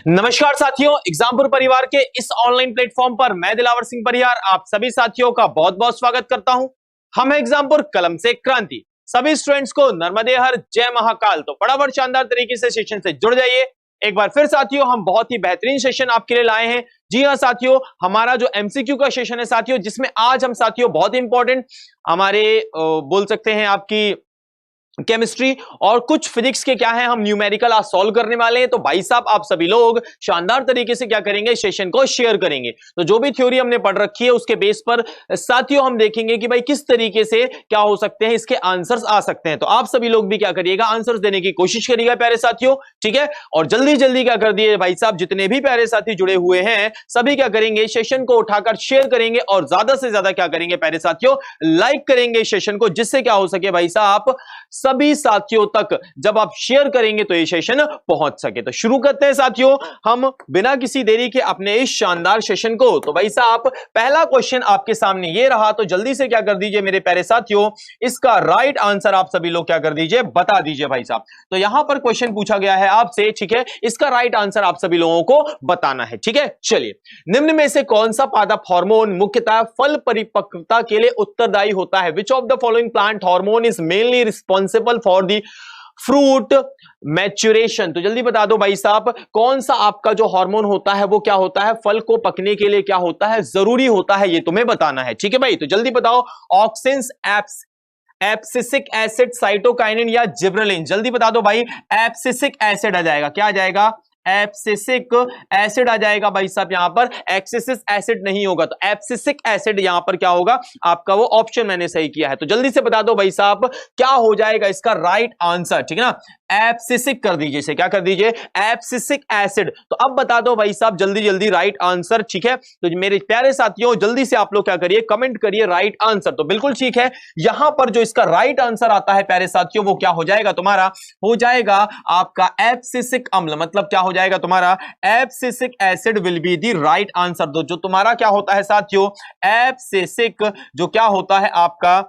नमस्कार साथियों, एग्जामपुर परिवार के इस ऑनलाइन प्लेटफॉर्म पर मैं दिलावर सिंह परिहार आप सभी साथियों का बहुत बहुत स्वागत करता हूं। हम है एग्जामपुर कलम से क्रांति। सभी स्टूडेंट्स को नर्मदे हर, जय महाकाल। तो फटाफट शानदार तरीके से सेशन से जुड़ जाइए। एक बार फिर साथियों, हम बहुत ही बेहतरीन सेशन आपके लिए लाए हैं। जी हाँ साथियों, हमारा जो एमसीक्यू का सेशन है साथियों, जिसमें आज हम साथियों बहुत ही इंपॉर्टेंट हमारे बोल सकते हैं आपकी केमिस्ट्री और कुछ फिजिक्स के क्या है, हम न्यूमेरिकल आज सॉल्व करने वाले हैं। तो भाई साहब आप सभी लोग शानदार तरीके से क्या करेंगे, सेशन को शेयर करेंगे। तो जो भी थ्योरी हमने पढ़ रखी है उसके बेस पर साथियों हम देखेंगे कि भाई किस तरीके से क्या हो सकते हैं, इसके आंसर्स आ सकते हैं। तो आप सभी लोग भी क्या करिएगा, आंसर्स देने की कोशिश करिएगा प्यारे साथियों, ठीक है। और जल्दी जल्दी क्या कर दिए भाई साहब, जितने भी प्यारे साथी जुड़े हुए हैं सभी क्या करेंगे, सेशन को उठाकर शेयर करेंगे और ज्यादा से ज्यादा क्या करेंगे प्यारे साथियों, लाइक करेंगे सेशन को, जिससे क्या हो सके भाई साहब सभी साथियों तक जब आप शेयर करेंगे तो ये सेशन पहुंच सके। तो शुरू करते हैं साथियों हम बिना किसी देरी के अपने इस शानदार सेशन को। तो भाई साहब पहला क्वेश्चन आपके सामने ये रहा, तो जल्दी से क्या कर दीजिए मेरे प्यारे साथियों, इसका राइट आंसर आप सभी लोग क्या कर दीजिए, बता दीजिए भाई साहब। तो यहां पर क्वेश्चन पूछा गया है आपसे, ठीक है, इसका राइट आंसर आप सभी लोगों को बताना है, ठीक है। चलिए, निम्न में से कौन सा पादप हार्मोन मुख्यतः फल परिपक्वता के लिए उत्तरदायी होता है? Which of the following plant hormone is mainly responsible for the fruit maturation? तो जल्दी बता दो भाई साहब, कौन सा आपका जो हार्मोन होता है वो क्या होता है, फल को पकने के लिए क्या होता है, जरूरी होता है, ये तुम्हें बताना है, ठीक है भाई। तो जल्दी बताओ, ऑक्सिन, एब्सिसिक एसिड, साइटोकाइनिन या जिब्रेलिन? जल्दी बता दो भाई। एब्सिसिक एसिड आ जाएगा, क्या आ जाएगा, एब्सिसिक एसिड आ जाएगा भाई साहब। यहां पर एक्सिसिक एसिड नहीं होगा, तो एब्सिसिक एसिड यहां पर क्या होगा आपका, वो ऑप्शन मैंने सही किया है। तो जल्दी से बता दो भाई साहब क्या हो जाएगा इसका राइट आंसर, ठीक है ना। एब्सिसिक कर दीजिए, इसे क्या कर दीजिए, एब्सिसिक एसिड। तो अब बता दो भाई साहब जल्दी जल्दी राइट आंसर, ठीक है। तो मेरे प्यारे साथियों जल्दी से आप लोग क्या करिए, कमेंट करिए राइट आंसर। तो बिल्कुल ठीक है, यहां पर जो इसका राइट आंसर आता है प्यारे साथियों वो क्या हो जाएगा तुम्हारा, हो जाएगा आपका एब्सिसिक अम्ल, मतलब क्या हो जाएगा तुम्हारा, abscisic acid will be the right answer. तो जो तुम्हारा क्या होता है साथियों, एब्सिसिक जो क्या होता है आपका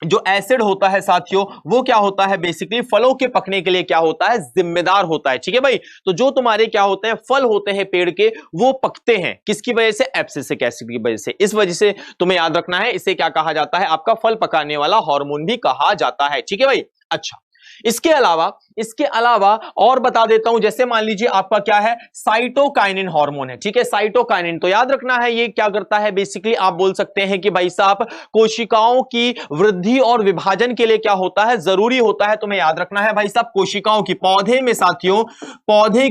जो एसिड होता है साथियों, वो क्या होता है, बेसिकली फलों के पकने के लिए क्या होता है, जिम्मेदार होता है, ठीक है भाई। तो जो तुम्हारे क्या होते हैं, फल होते हैं पेड़ के, वो पकते हैं किसकी वजह से, एब्सिसिक एसिड की वजह से। इस वजह से तुम्हें याद रखना है, इसे क्या कहा जाता है, आपका फल पकाने वाला हार्मोन भी कहा जाता है, ठीक है भाई। अच्छा, इसके अलावा और बता देता हूं, जैसे मान लीजिए आपका क्या है, साइटोकाइनिन हार्मोन है, ठीक है। साइटोकाइनिन तो याद रखना है, ये क्या करता है, बेसिकली आप बोल सकते हैं कि भाई साहब कोशिकाओं की वृद्धि और विभाजन के लिए क्या होता है, जरूरी होता है। तुम्हें याद रखना है भाई साहब, कोशिकाओं की, पौधे में साथियों, पौधे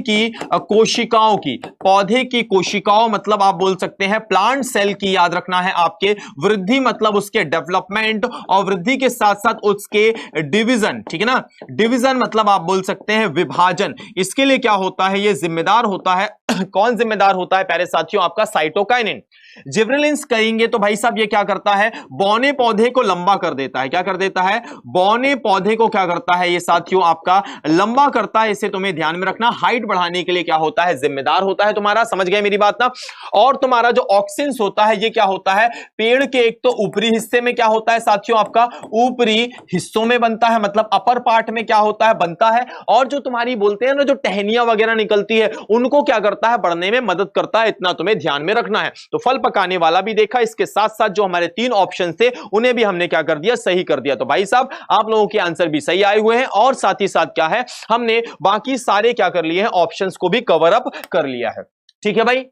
की कोशिकाओं मतलब आप बोल सकते हैं प्लांट सेल की, याद रखना है आपके, वृद्धि मतलब उसके डेवलपमेंट और वृद्धि के साथ साथ उसके डिवीजन, ठीक है ना। डिवीजन मतलब आप बोल सकते हैं विभाजन, इसके लिए क्या होता है, ये जिम्मेदार होता है कौन जिम्मेदार होता है प्यारे साथियों, आपका साइटोकाइनिन। जिब्रेलिन्स करेंगे तो भाई साहब ये क्या करता है, बौने पौधे को लंबा कर देता है, क्या कर देता है, बौने पौधे को क्या करता है ये साथियों आपका लंबा करता है। इसे तुम्हें ध्यान में रखना, हाइट बढ़ाने के लिए क्या होता है, जिम्मेदार होता है तुम्हारा, समझ गए मेरी बात ना। और तुम्हारा जो ऑक्सिन्स होता है ये क्या होता है, पेड़ के एक तो ऊपरी हिस्से में क्या होता है साथियों, आपका ऊपरी हिस्सों में बनता है, मतलब अपर पार्ट में क्या होता है, बनता है। और जो तुम्हारी बोलते हैं ना, जो टहनियां वगैरह निकलती है, उनको क्या करता है, बढ़ने में मदद करता है, इतना तुम्हें ध्यान में रखना है। तो फल पकाने वाला भी देखा, इसके साथ साथ जो हमारे तीन ऑप्शन थे उन्हें भी हमने क्या कर दिया, सही कर दिया। तो भाई साहब आप लोगों के आंसर भी सही आए हुए हैं, और साथ ही साथ क्या है, हमने बाकी सारे क्या कर लिए हैं, ऑप्शंस को भी कवर अप कर लिया है, ठीक है भाई।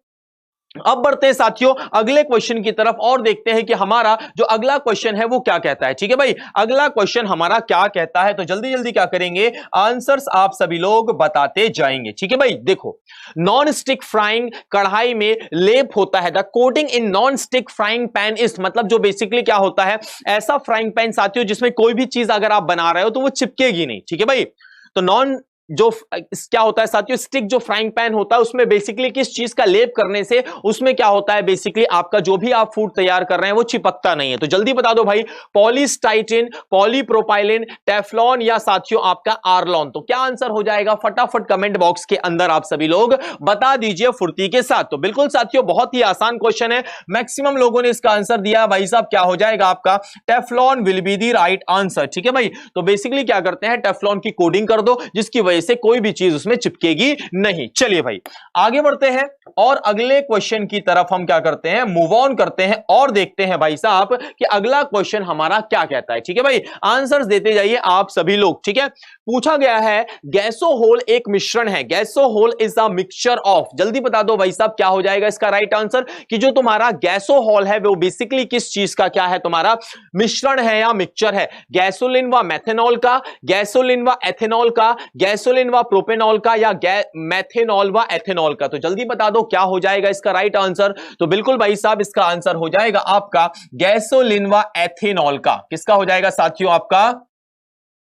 अब बढ़ते हैं साथियों अगले क्वेश्चन की तरफ और देखते हैं कि हमारा जो अगला क्वेश्चन है वो क्या कहता है, ठीक है भाई। अगला क्वेश्चन हमारा क्या कहता है, तो जल्दी जल्दी क्या करेंगे, आंसर्स आप सभी लोग बताते जाएंगे, ठीक है भाई। देखो, नॉन स्टिक फ्राइंग कढ़ाई में लेप होता है, the coating in non stick frying pan is, मतलब जो बेसिकली क्या होता है, ऐसा फ्राइंग पैन साथियों जिसमें कोई भी चीज अगर आप बना रहे हो तो वो चिपकेगी नहीं, ठीक है भाई। तो नॉन जो क्या होता है साथियों, स्टिक जो फ्राइंग पैन होता है उसमें बेसिकली किस चीज का लेप करने से उसमें क्या होता है, बेसिकली आपका जो भी आप फूड तैयार कर रहे हैं वो चिपकता नहीं है। तो जल्दी बता दो भाई, पॉलीस्टाइटिन, पॉलीप्रोपाइलिन, टेफ्लॉन या साथियों आपका आर्लॉन? तो क्या आंसर हो जाएगा, फटाफट कमेंट बॉक्स के अंदर आप सभी लोग बता दीजिए फुर्ती के साथ। तो बिल्कुल साथियों बहुत ही आसान क्वेश्चन है, मैक्सिमम लोगों ने इसका आंसर दिया भाई साहब, क्या हो जाएगा आपका, Teflon will be the right answer, ठीक है भाई। तो बेसिकली क्या करते हैं, टेफ्लॉन की कोडिंग कर दो जिसकी वजह से कोई भी चीज उसमें चिपकेगी नहीं। चलिए भाई आगे बढ़ते हैं और अगले क्वेश्चन की तरफ हम क्या करते हैं, मूव ऑन करते हैं और देखते हैं भाई साहब कि अगला क्वेश्चन हमारा क्या कहता है। ठीक है भाई, आंसर्स देते जाइए आप सभी लोग। ठीक है, पूछा गया है गैसोहोल एक मिश्रण है, gasohol is a mixture of, जल्दी बता दो भाई साहब क्या हो जाएगा इसका राइट आंसर, कि जो तुम्हारा गैसोहोल है वो बेसिकली किस चीज का क्या है, तुम्हारा मिश्रण है या मिक्सचर है, गैसोलिन व मेथेनॉल का, गैसोलिन व एथेनॉल का, गैसोलिन व प्रोपेनॉल का, या मेथेनॉल व एथेनॉल का। तो जल्दी बता दो क्या हो जाएगा इसका राइट आंसर। तो बिल्कुल भाई साहब इसका आंसर हो जाएगा आपका गैसोलिन व एथेनॉल का। किसका हो जाएगा साथियों, आपका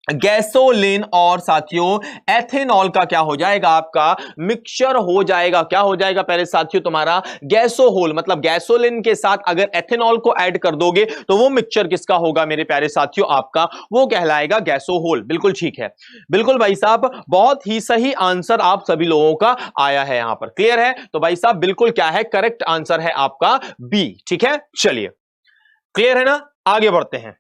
गैसोलिन और साथियों एथेनॉल का क्या हो जाएगा, आपका मिक्सचर हो जाएगा। क्या हो जाएगा पहले साथियों, तुम्हारा गैसोहोल, मतलब गैसोलिन के साथ अगर एथेनॉल को ऐड कर दोगे तो वो मिक्सचर किसका होगा मेरे प्यारे साथियों, आपका वो कहलाएगा गैसोहोल। बिल्कुल ठीक है, बिल्कुल भाई साहब बहुत ही सही आंसर आप सभी लोगों का आया है यहां पर। क्लियर है, तो भाई साहब बिल्कुल क्या है, करेक्ट आंसर है आपका बी। ठीक है, चलिए क्लियर है ना, आगे बढ़ते हैं,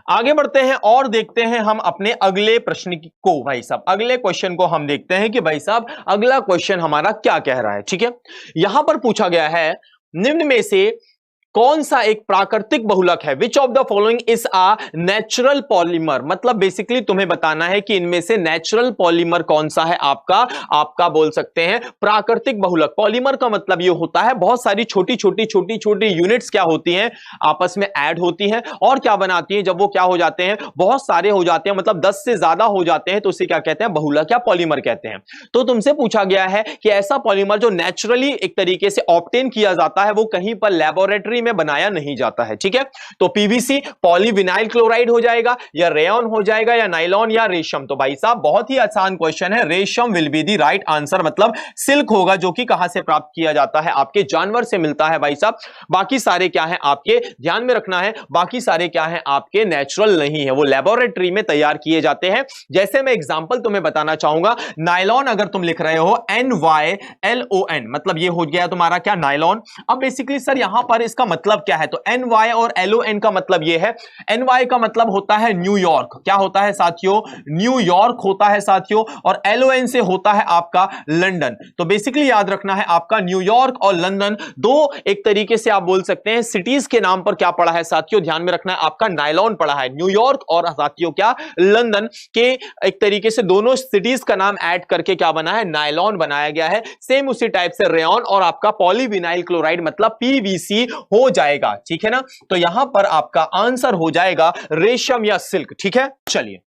आगे बढ़ते हैं और देखते हैं हम अपने अगले प्रश्न को। भाई साहब अगले क्वेश्चन को हम देखते हैं कि भाई साहब अगला क्वेश्चन हमारा क्या कह रहा है। ठीक है, यहां पर पूछा गया है निम्न में से कौन सा एक प्राकृतिक बहुलक है, which of the following is a natural polymer, मतलब बेसिकली तुम्हें बताना है कि इनमें से नेचुरल पॉलीमर कौन सा है आपका बोल सकते हैं प्राकृतिक बहुलक। पॉलीमर का मतलब ये होता है बहुत सारी छोटी छोटी यूनिट्स क्या होती हैं, आपस में ऐड होती हैं और क्या बनाती हैं, जब वो क्या हो जाते हैं, बहुत सारे हो जाते हैं, मतलब 10 से ज्यादा हो जाते हैं तो उसे क्या कहते हैं, बहुलक या पॉलीमर कहते हैं। तो तुमसे पूछा गया है कि ऐसा पॉलीमर जो नेचुरली एक तरीके से ऑब्टेन किया जाता है, वो कहीं पर लैबोरेटरी में बनाया नहीं जाता है। ठीक है, तो पीवीसी पॉलीविनाइल क्लोराइड हो जाएगा, या रेयन हो जाएगा, या नाइलॉन, या रेशम। तो भाई साहब बहुत ही आसान क्वेश्चन है, रेशम will be the right answer, मतलब सिल्क होगा, जो कि कहां से प्राप्त किया जाता है, आपके जानवर से मिलता है भाई साहब। बाकी सारे क्या है आपके ध्यान में रखना है, बाकी सारे क्या है आपके नेचुरल नहीं है, वो लैबोरेटरी में तैयार किए जाते हैं। जैसे मैं एग्जांपल तुम्हें बताना चाहूंगा, नाइलॉन अगर तुम लिख रहे हो NYLON, मतलब ये हो गया तुम्हारा क्या, नाइलॉन। अब बेसिकली सर यहां पर इसका मतलब क्या है, तो NY और LON का मतलब यह है, NY का मतलब होता है न्यूयॉर्क, क्या होता है साथियों, न्यूयॉर्क होता है साथियों, और LON से होता है आपका लंदन। तो बेसिकली याद रखना है आपका न्यूयॉर्क और लंदन दो एक तरीके से आप बोल सकते हैं सिटीज के नाम पर क्या पड़ा है साथियों, ध्यान में रखना है आपका नाइलॉन पड़ा है, न्यूयॉर्क और साथियों क्या लंदन के एक तरीके से दोनों सिटीज का नाम ऐड करके क्या बना है, नाइलॉन बनाया गया है। सेम उसी टाइप से रेयन और आपका पॉलीविनाइल क्लोराइड मतलब PVC हो जाएगा। ठीक है ना, तो यहां पर आपका आंसर हो जाएगा रेशम या सिल्क। ठीक है, चलिए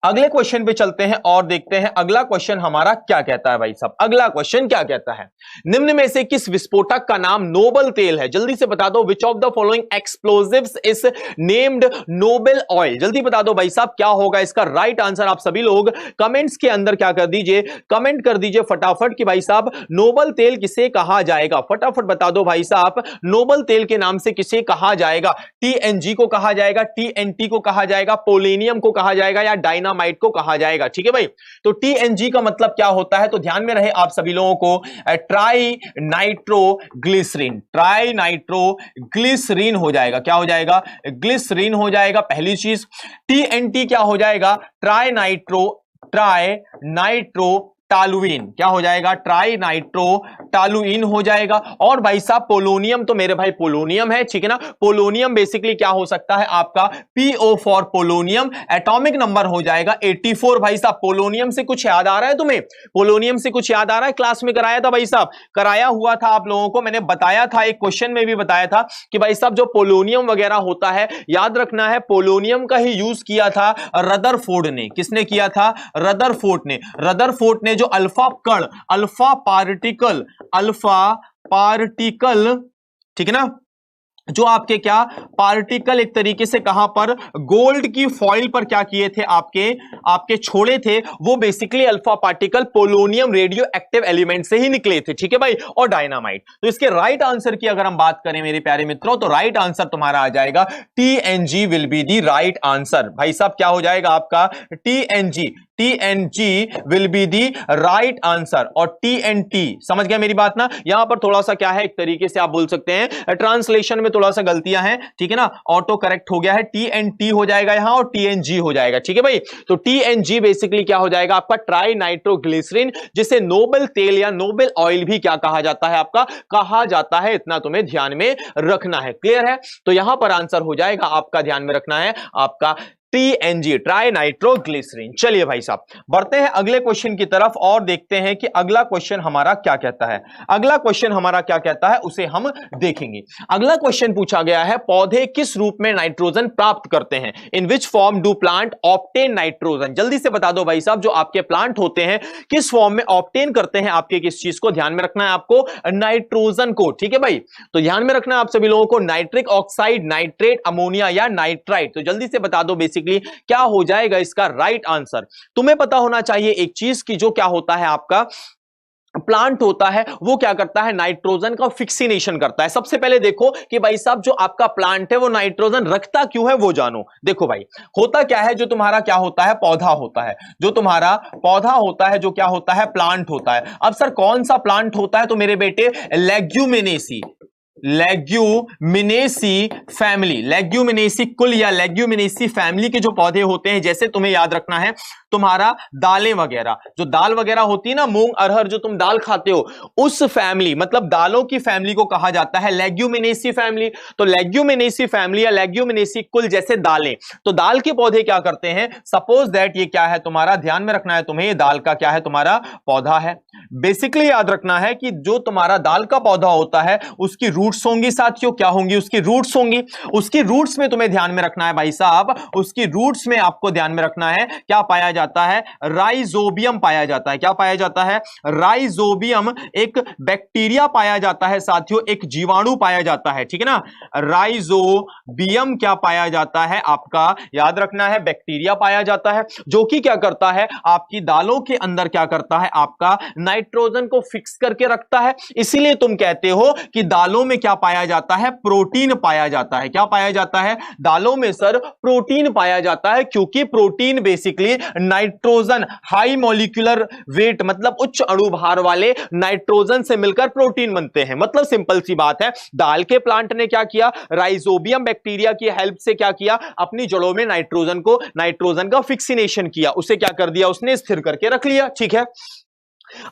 अगले क्वेश्चन पे चलते हैं और देखते हैं अगला क्वेश्चन हमारा क्या कहता है। भाई साहब अगला क्वेश्चन क्या कहता है, निम्न में से किस विस्फोटक का नाम नोबल तेल है, जल्दी से बता दो, which of the following explosives is named noble oil, जल्दी बता दो भाई साहब क्या होगा इसका राइट आंसर। आप सभी लोग कमेंट्स के अंदर क्या कर दीजिए, कमेंट कर दीजिए फटाफट कि भाई साहब नोबल तेल किसे कहा जाएगा, फटाफट बता दो भाई साहब नोबल तेल के नाम से किसे कहा जाएगा, TNG को कहा जाएगा, TNT को कहा जाएगा, पोलेनियम को कहा जाएगा, या डायनामाइट को कहा जाएगा। ठीक है भाई, तो TNG का मतलब क्या होता है, तो ध्यान में रहे आप सभी लोगों को, ट्राई नाइट्रोग्लिसरीन, ट्राई नाइट्रोग्लिसरीन हो जाएगा, क्या हो जाएगा, ग्लिसरीन हो जाएगा पहली चीज। TNT क्या हो जाएगा, ट्राई नाइट्रो टालुइन, क्या हो जाएगा, ट्राई नाइट्रो टालुइन हो जाएगा। और भाई साहब पोलोनियम, तो मेरे भाई पोलोनियम है, ठीक है ना, पोलोनियम बेसिकली क्या हो सकता है आपका PO for polonium, atomic number हो जाएगा 84। भाई साहब पोलोनियम से कुछ याद आ रहा है तुम्हें, पोलोनियम से कुछ याद आ रहा है, क्लास में कराया था भाई साहब, कराया हुआ था आप लोगों को, मैंने बताया था एक क्वेश्चन में भी बताया था कि भाई साहब जो पोलोनियम वगैरह होता है, याद रखना है पालोनियम का ही यूज किया था रदरफोर्ड ने, किसने किया था, रदरफोर्ड ने जो अल्फा कण, अल्फा पार्टिकल, ठीक है ना, जो आपके क्या पार्टिकल एक तरीके से कहां पर गोल्ड की फॉइल पर क्या किए थे, आपके छोड़े थे, वो basically alpha particle polonium radio active element से ही निकले थे। ठीक है भाई, और डायनामाइट। तो इसके राइट आंसर की अगर हम बात करें मेरे प्यारे मित्रों, तो राइट आंसर तुम्हारा आ जाएगा TNG will be the right answer. भाई साहब क्या हो जाएगा आपका TNG, TNG will be the right answer. और TNT, समझ गया मेरी बात ना? यहां पर थोड़ा सा क्या है, एक तरीके से आप बोल सकते हैं ट्रांसलेशन में थोड़ा सा गलतियां हैं, ठीक है ना? ऑटो करेक्ट हो गया है, TNT हो जाएगा यहां और TNG हो जाएगा, ठीक है भाई? तो TNG बेसिकली क्या हो जाएगा आपका, ट्राई नाइट्रोग्लिसरीन, जिसे नोबल तेल या नोबल ऑयल भी क्या कहा जाता है आपका, कहा जाता है। इतना तुम्हें ध्यान में रखना है, क्लियर है? तो यहां पर आंसर हो जाएगा आपका, ध्यान में रखना है आपका TNG, ट्राई नाइट्रोग्लिसरीन। चलिए भाई साहब बढ़ते हैं अगले क्वेश्चन की तरफ और देखते हैं कि अगला क्वेश्चन हमारा क्या कहता है। अगला क्वेश्चन हमारा क्या कहता है उसे हम देखेंगे। अगला क्वेश्चन पूछा गया है, पौधे किस रूप में नाइट्रोजन प्राप्त करते हैं? In which form do plant obtain nitrogen? जल्दी से बता दो भाई साहब, जो आपके प्लांट होते हैं किस फॉर्म में ऑब्टेन करते हैं आपके किस चीज को? ध्यान में रखना है आपको, नाइट्रोजन को, ठीक है भाई? तो ध्यान में रखना है आप सभी लोगों को, नाइट्रिक ऑक्साइड, नाइट्रेट, अमोनिया या नाइट्राइट। तो जल्दी से बता दो बेसिकली क्या हो जाएगा इसका राइट आंसर। तुम्हें पता होना चाहिए एक चीज की, जो क्या होता है आपका प्लांट होता है वो क्या करता है, नाइट्रोजन का फिक्सिनेशन करता है। सबसे पहले देखो कि भाई साहब जो आपका प्लांट है वो नाइट्रोजन रखता क्यों है वो जानो। देखो भाई होता क्या है, जो तुम्हारा क्या होता है, पौधा होता है, जो तुम्हारा पौधा होता है, जो क्या होता है, प्लांट होता है। अब सर कौन सा प्लांट होता है? तो मेरे बेटे लेग्यूमिनेसी, लेग्यूमिनेसी फैमिली, लेग्यूमिनेसी कुल या लेग्यूमिनेसी फैमिली के जो पौधे होते हैं, जैसे तुम्हें याद रखना है तुम्हारा दालें वगैरह, जो दाल वगैरह होती है ना, मूंग अरहर जो तुम दाल खाते हो, उस फैमिली मतलब दालों की फैमिली को कहा जाता है लेग्यूमिनेसी फैमिली। तो लेग्यूमिनेसी फैमिली या लेग्यूमिनेसी कुल जैसे दालें, तो दाल के पौधे क्या करते हैं, सपोज दैट ये क्या है तुम्हारा, ध्यान में रखना है तुम्हें, ये दाल का क्या है तुम्हारा पौधा है। बेसिकली याद रखना है कि जो तुम्हारा दाल का पौधा होता है उसकी रूट्स होंगी साथियों, क्या होंगी, उसकी रूट्स होंगी। उसकी रूट्स में तुम्हें ध्यान में रखना है भाई साहब, उसकी रूट्स में आपको ध्यान में रखना है क्या पाया जाता है, राइजोबियम पाया जाता है। क्या पाया जाता है, राइजोबियम, एक बैक्टीरिया पाया जाता है साथियों, एक जीवाणु पाया जाता है, ठीक है ना? राइजोबियम क्या पाया जाता है आपका, याद रखना है बैक्टीरिया पाया जाता है, जो कि क्या करता है आपकी दालों के अंदर क्या करता है आपका नाइट्रोजन को फिक्स करके रखता है। इसीलिए तुम कहते हो कि दालों में क्या पाया जाता है, प्रोटीन पाया जाता है। क्या पाया जाता है दालों में सर, प्रोटीन पाया जाता है, क्योंकि protein basically nitrogen high molecular weight मतलब उच्च अणु भार वाले नाइट्रोजन से मिलकर प्रोटीन बनते हैं। मतलब सिंपल सी बात है, दाल के प्लांट ने क्या किया, राइजोबियम बैक्टीरिया की हेल्प से क्या किया, अपनी जड़ों में नाइट्रोजन का फिक्सिनेशन किया, उसे क्या कर दिया उसने, स्थिर करके रख लिया, ठीक है?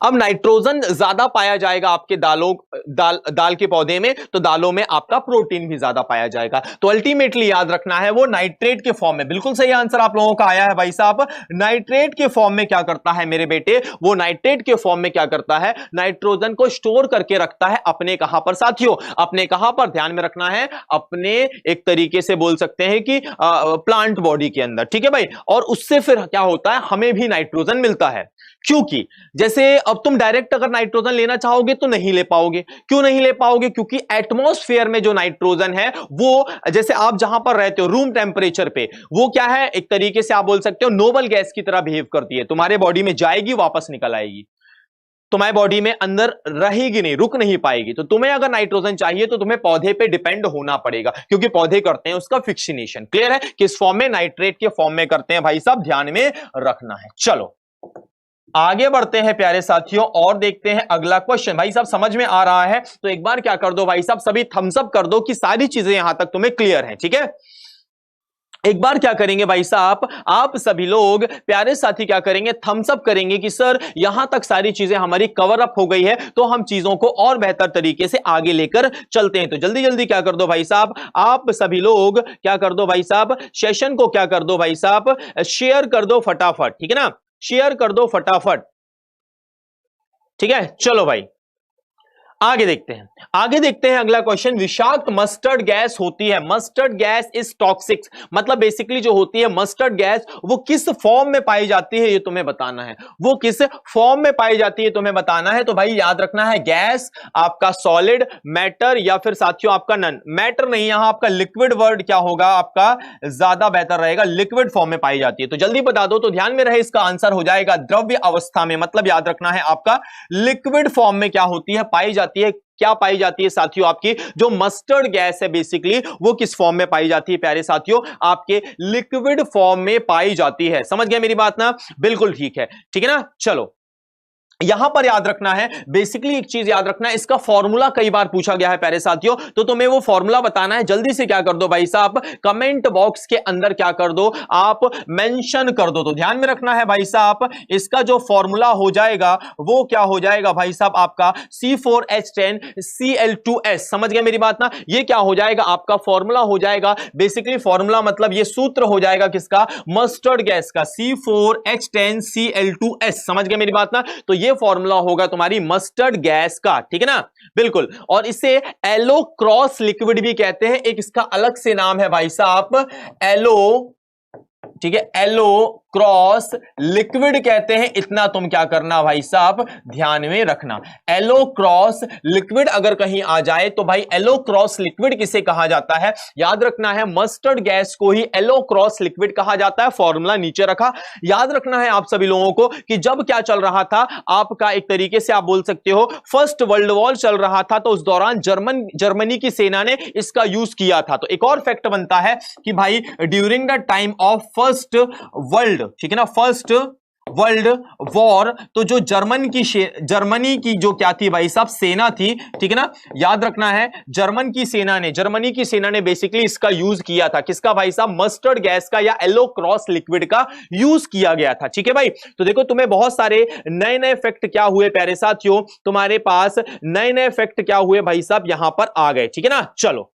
अब नाइट्रोजन ज्यादा पाया जाएगा आपके दाल के पौधे में, तो दालों में आपका प्रोटीन भी ज्यादा पाया जाएगा। तो अल्टीमेटली याद रखना है वो नाइट्रेट के फॉर्म में, बिल्कुल सही आंसर आप लोगों का आया है भाई साहब। नाइट्रेट के फॉर्म में क्या करता है मेरे बेटे, वो नाइट्रेट के फॉर्म में क्या करता है, नाइट्रोजन को स्टोर करके रखता है अपने कहां पर साथियों, अपने कहां पर, ध्यान में रखना है अपने, एक तरीके से बोल सकते हैं कि प्लांट बॉडी के अंदर, ठीक है भाई? और उससे फिर क्या होता है, हमें भी नाइट्रोजन मिलता है। क्योंकि जैसे अब तुम डायरेक्ट अगर नाइट्रोजन लेना चाहोगे तो नहीं ले पाओगे। क्यों नहीं ले पाओगे, क्योंकि एटमॉस्फेयर में जो नाइट्रोजन है वो, जैसे आप जहां पर रहते हो रूम टेम्परेचर पे, वो क्या है, एक तरीके से आप बोल सकते हो नोबल गैस की तरह बिहेव करती है। तुम्हारे बॉडी में जाएगी वापस निकल आएगी, तुम्हारे बॉडी में अंदर रहेगी नहीं, रुक नहीं पाएगी। तो तुम्हें अगर नाइट्रोजन चाहिए तो तुम्हें पौधे पे डिपेंड होना पड़ेगा, क्योंकि पौधे करते हैं उसका फिक्सिनेशन। क्लियर है, किस फॉर्म में, नाइट्रेट के फॉर्म में करते हैं भाई साहब, ध्यान में रखना है। चलो आगे बढ़ते हैं प्यारे साथियों और देखते हैं अगला क्वेश्चन। भाई साहब समझ में आ रहा है तो एक बार क्या कर दो भाई साहब, सभी थम्स अप कर दो कि सारी चीजें यहां तक तुम्हें क्लियर है, ठीक है? एक बार क्या करेंगे भाई साहब, आप सभी लोग प्यारे साथी क्या करेंगे, थम्स अप करेंगे कि सर यहां तक सारी चीजें हमारी कवर अप हो गई है, तो हम चीजों को और बेहतर तरीके से आगे लेकर चलते हैं। तो जल्दी जल्दी क्या कर दो भाई साहब, आप सभी लोग क्या कर दो भाई साहब, सेशन को क्या कर दो भाई साहब, शेयर कर दो फटाफट, ठीक है ना? शेयर कर दो फटाफट, ठीक है? चलो भाई आगे देखते हैं अगला क्वेश्चन। विषाक्त मस्टर्ड गैस होती है, मस्टर्ड गैस इज टॉक्सिक, मतलब बेसिकली जो होती है मस्टर्ड गैस वो किस फॉर्म में पाई जाती है ये तुम्हें बताना है, वो किस फॉर्म में पाई जाती है तुम्हें बताना है। तो भाई याद रखना है गैस आपका सॉलिड, मैटर या फिर साथियों आपका नन, मैटर नहीं, यहां आपका लिक्विड वर्ड क्या होगा आपका, ज्यादा बेहतर रहेगा, लिक्विड फॉर्म में पाई जाती है। तो जल्दी बता दो, तो ध्यान में रहे इसका आंसर हो जाएगा द्रव्य अवस्था में, मतलब याद रखना है आपका लिक्विड फॉर्म में क्या होती है, पाई जाती है। क्या पाई जाती है साथियों, आपकी जो मस्टर्ड गैस है बेसिकली वो किस फॉर्म में पाई जाती है प्यारे साथियों, आपके लिक्विड फॉर्म में पाई जाती है। समझ गए मेरी बात ना, बिल्कुल ठीक है, ठीक है ना। चलो यहां पर याद रखना है, बेसिकली एक चीज याद रखना है, इसका फॉर्मूला कई बार पूछा गया है प्यारे साथियों, तो तुम्हें वो फॉर्मूला बताना है। जल्दी से क्या कर दो भाई साहब, कमेंट बॉक्स के अंदर क्या कर दो, आप मेंशन कर दो। तो ध्यान में रखना है भाई साहब, इसका जो फॉर्मूला हो जाएगा वो क्या हो जाएगा भाई साहब, आपका C4H10Cl2S। समझ गए मेरी बात ना, ये क्या हो जाएगा, आपका फॉर्मूला हो जाएगा। बेसिकली फॉर्मूला मतलब ये सूत्र हो जाएगा किसका, मस्टर्ड गैस का, C4H10Cl2S। समझ गए मेरी बात ना, तो ये फॉर्मूला होगा तुम्हारी मस्टर्ड गैस का, ठीक है ना, बिल्कुल। और इसे एलो क्रॉस लिक्विड भी कहते हैं, एक इसका अलग से नाम है भाई साहब, एलो, ठीक है, एलो क्रॉस लिक्विड कहते हैं। इतना तुम क्या करना भाई साहब, ध्यान में रखना। एलो क्रॉस लिक्विड अगर कहीं आ जाए तो भाई एलो क्रॉस लिक्विड किसे कहा जाता है, याद रखना है मस्टर्ड गैस को ही एलो क्रॉस लिक्विड कहा जाता है। फॉर्मूला नीचे रखा, याद रखना है आप सभी लोगों को कि जब क्या चल रहा था आपका, एक तरीके से आप बोल सकते हो फर्स्ट वर्ल्ड वॉर चल रहा था, तो उस दौरान जर्मनी की सेना ने इसका यूज किया था। तो एक और फैक्ट बनता है कि भाई during the time of first world, ठीक है ना, फर्स्ट वर्ल्ड वॉर, तो जो जर्मनी की जो क्या थी भाई साहब, सेना थी, ठीक है ना, याद रखना है जर्मनी की सेना ने बेसिकली इसका यूज किया था, किसका भाई साहब, मस्टर्ड गैस का या एलो क्रॉस लिक्विड का यूज किया गया था। ठीक है भाई, तो देखो तुम्हें बहुत सारे नए नए फैक्ट क्या हुए प्यारे साथियों, तुम्हारे पास नए नए फैक्ट क्या हुए भाई साहब, यहां पर आ गए, ठीक है ना। चलो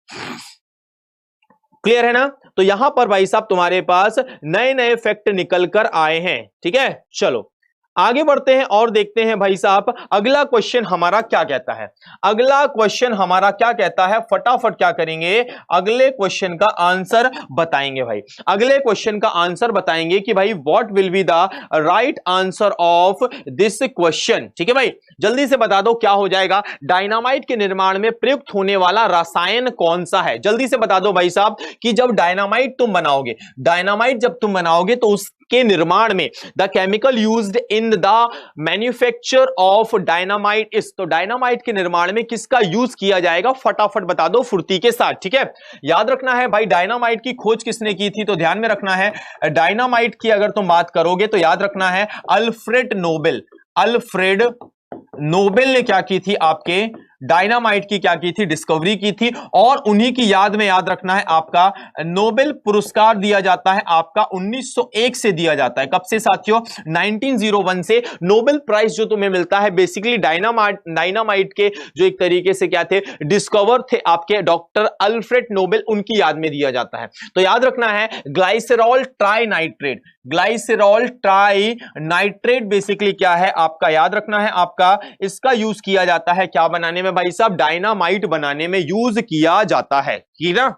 क्लियर है ना, तो यहां पर भाई साहब तुम्हारे पास नए नए फैक्ट निकल कर आए हैं, ठीक है। चलो आगे बढ़ते हैं और देखते हैं भाई साहब अगला क्वेश्चन हमारा क्या कहता है। अगला क्वेश्चन हमारा क्या कहता है, फटाफट क्या करेंगे, अगले क्वेश्चन का आंसर बताएंगे भाई। अगले क्वेश्चन का आंसर बताएंगे कि भाई what will be the right answer of this question. ठीक है भाई, जल्दी से बता दो क्या हो जाएगा, डायनामाइट के निर्माण में प्रयुक्त होने वाला रसायन कौन सा है। जल्दी से बता दो भाई साहब कि जब डायनामाइट तुम बनाओगे, डायनामाइट जब तुम बनाओगे तो उसके निर्माण में the chemical used in the manufacture of dynamite is, तो डायनामाइट के निर्माण में किसका यूज किया जाएगा, फटाफट बता दो फुर्ती के साथ। ठीक है, याद रखना है भाई डायनामाइट की खोज किसने की थी, तो ध्यान में रखना है डायनामाइट की अगर तुम बात करोगे तो याद रखना है अल्फ्रेड नोबेल। अल्फ्रेड नोबेल ने क्या की थी, आपके डायनामाइट की क्या की थी, डिस्कवरी की थी, और उन्हीं की याद में याद रखना है आपका नोबेल पुरस्कार दिया जाता है, आपका 1901 से दिया जाता है। कब से साथियों, 1901 से नोबेल प्राइज जो तुम्हें मिलता है बेसिकली डायनामाइट के जो एक तरीके से क्या थे, डिस्कवर थे आपके डॉक्टर अल्फ्रेड नोबेल, उनकी याद में दिया जाता है। तो याद रखना है ग्लाइसेरॉल ट्राइनाइट्रेट, ग्लाइसेरॉल ट्राइनाइट्रेट बेसिकली क्या है आपका, याद रखना है आपका इसका यूज किया जाता है क्या बनाने में भाई साहब, डायनामाइट बनाने में यूज किया जाता है। ठीक है ना,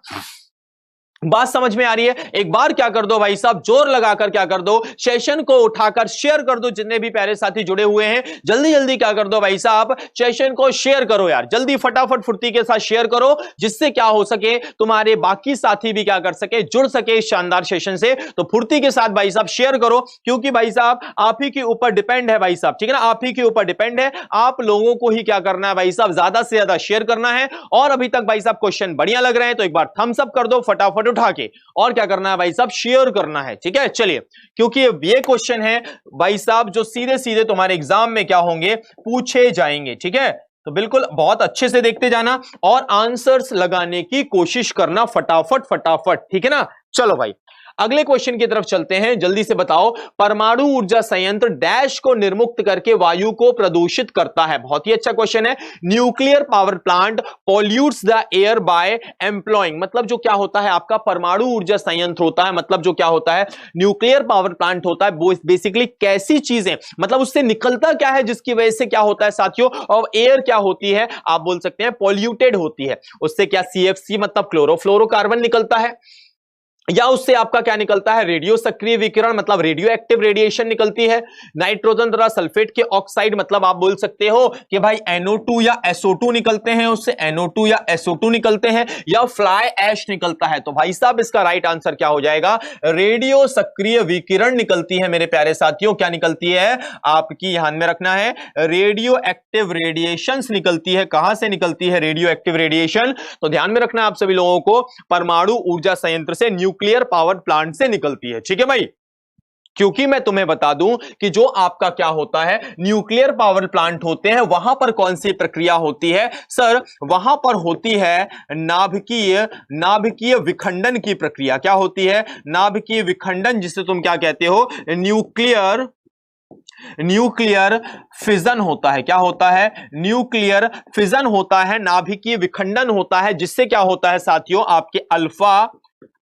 बात समझ में आ रही है। एक बार क्या कर दो भाई साहब, जोर लगाकर क्या कर दो, सेशन को उठाकर शेयर कर दो, जितने भी प्यारे साथी जुड़े हुए हैं जल्दी जल्दी क्या कर दो भाई साहब, सेशन को शेयर करो यार, जल्दी फटाफट फुर्ती के साथ शेयर करो, जिससे क्या हो सके तुम्हारे बाकी साथी भी क्या कर सके, जुड़ सके इस शानदार सेशन से। तो फुर्ती के साथ भाई साहब शेयर करो, क्योंकि भाई साहब आप ही के ऊपर डिपेंड है भाई साहब, ठीक है ना, आप ही के ऊपर डिपेंड है, आप लोगों को ही क्या करना है भाई साहब, ज्यादा से ज्यादा शेयर करना है। और अभी तक भाई साहब क्वेश्चन बढ़िया लग रहे हैं तो एक बार थम्स अप कर दो फटाफट उठा के, और क्या करना है भाई साहब, शेयर करना है। ठीक है, चलिए क्योंकि ये क्वेश्चन है भाई साहब जो सीधे सीधे तुम्हारे एग्जाम में क्या होंगे, पूछे जाएंगे। ठीक है, तो बिल्कुल बहुत अच्छे से देखते जाना और आंसर्स लगाने की कोशिश करना फटाफट फटाफट। ठीक है ना, चलो भाई अगले क्वेश्चन की तरफ चलते हैं, जल्दी से बताओ, परमाणु ऊर्जा संयंत्र डैश को निर्मुक्त करके वायु को प्रदूषित करता है। बहुत ही अच्छा क्वेश्चन है। Nuclear power plant pollutes the air by employing, मतलब जो क्या होता है आपका परमाणु ऊर्जा संयंत्र होता है, मतलब जो क्या होता है न्यूक्लियर पावर प्लांट होता है, वो बेसिकली कैसी चीजें, मतलब उससे निकलता क्या है जिसकी वजह से क्या होता है साथियों, और एयर क्या होती है आप बोल सकते हैं पॉल्यूटेड होती है, उससे क्या CFC मतलब क्लोरोफ्लोरोकार्बन निकलता है। या उससे आपका क्या निकलता है, रेडियो सक्रिय विकिरण मतलब रेडियो एक्टिव रेडिएशन निकलती है। नाइट्रोजन तथा सल्फेट के ऑक्साइड मतलब आप बोल सकते हो कि भाई NO2 या SO2 निकलते हैं, उससे NO2 या SO2 निकलते हैं, या फ्लाई ऐश निकलता है। तो भाई साहब इसका राइट आंसर क्या हो जाएगा, रेडियो सक्रिय विकिरण निकलती है मेरे प्यारे साथियों। क्या निकलती है, आपकी ध्यान में रखना है, रेडियो एक्टिव रेडिएशंस निकलती है। कहां से निकलती है रेडियो एक्टिव रेडिएशन, तो ध्यान में रखना है आप सभी लोगों को, परमाणु ऊर्जा संयंत्र से, न्यूक्लियर पावर प्लांट से निकलती है। ठीक है भाई, क्योंकि मैं तुम्हें बता दूं कि जो आपका क्या होता है, न्यूक्लियर पावर प्लांट होते हैं, वहां पर कौन सी प्रक्रिया होती है सर, वहां पर होती है नाभिकीय विखंडन की प्रक्रिया। क्या होती है, नाभिकीय विखंडन, जिसे तुम क्या कहते हो, न्यूक्लियर फिजन होता है। क्या होता है, न्यूक्लियर फिजन होता है, नाभिकीय विखंडन होता है, जिससे क्या होता है साथियों, आपके अल्फा,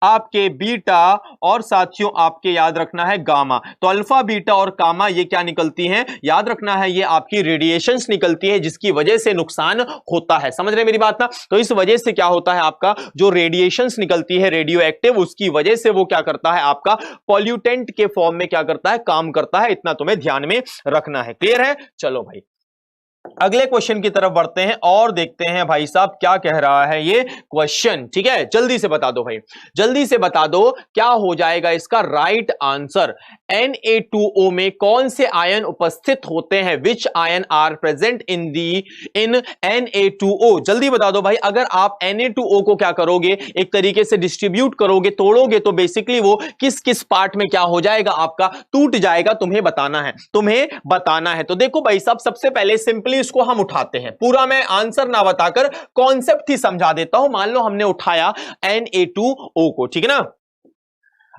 आपके बीटा और साथियों आपके याद रखना है गामा। तो अल्फा, बीटा और गामा ये क्या निकलती हैं, याद रखना है, ये आपकी रेडिएशंस निकलती है, जिसकी वजह से नुकसान होता है। समझ रहे मेरी बात ना, तो इस वजह से क्या होता है, आपका जो रेडिएशंस निकलती है रेडियो एक्टिव, उसकी वजह से वो क्या करता है, आपका पॉल्यूटेंट के फॉर्म में क्या करता है, काम करता है। इतना तुम्हें ध्यान में रखना है। क्लियर है, चलो भाई अगले क्वेश्चन की तरफ बढ़ते हैं और देखते हैं भाई साहब क्या कह रहा है ये क्वेश्चन। ठीक है, जल्दी से बता दो भाई, जल्दी से बता दो क्या हो जाएगा इसका राइट आंसर। Na2O में कौन से आयन उपस्थित होते हैं, which ion are present in Na2O, जल्दी बता दो भाई। अगर आप Na2O को क्या करोगे, एक तरीके से डिस्ट्रीब्यूट करोगे, तोड़ोगे, तो बेसिकली वो किस किस पार्ट में क्या हो जाएगा, आपका टूट जाएगा। तुम्हें बताना है, तुम्हें बताना है। तो देखो भाई साहब, सबसे पहले सिंपली इसको हम उठाते हैं, पूरा मैं आंसर ना बताकर कॉन्सेप्ट ही समझा देता हूं। मान लो हमने उठाया Na2O को, ठीक है ना,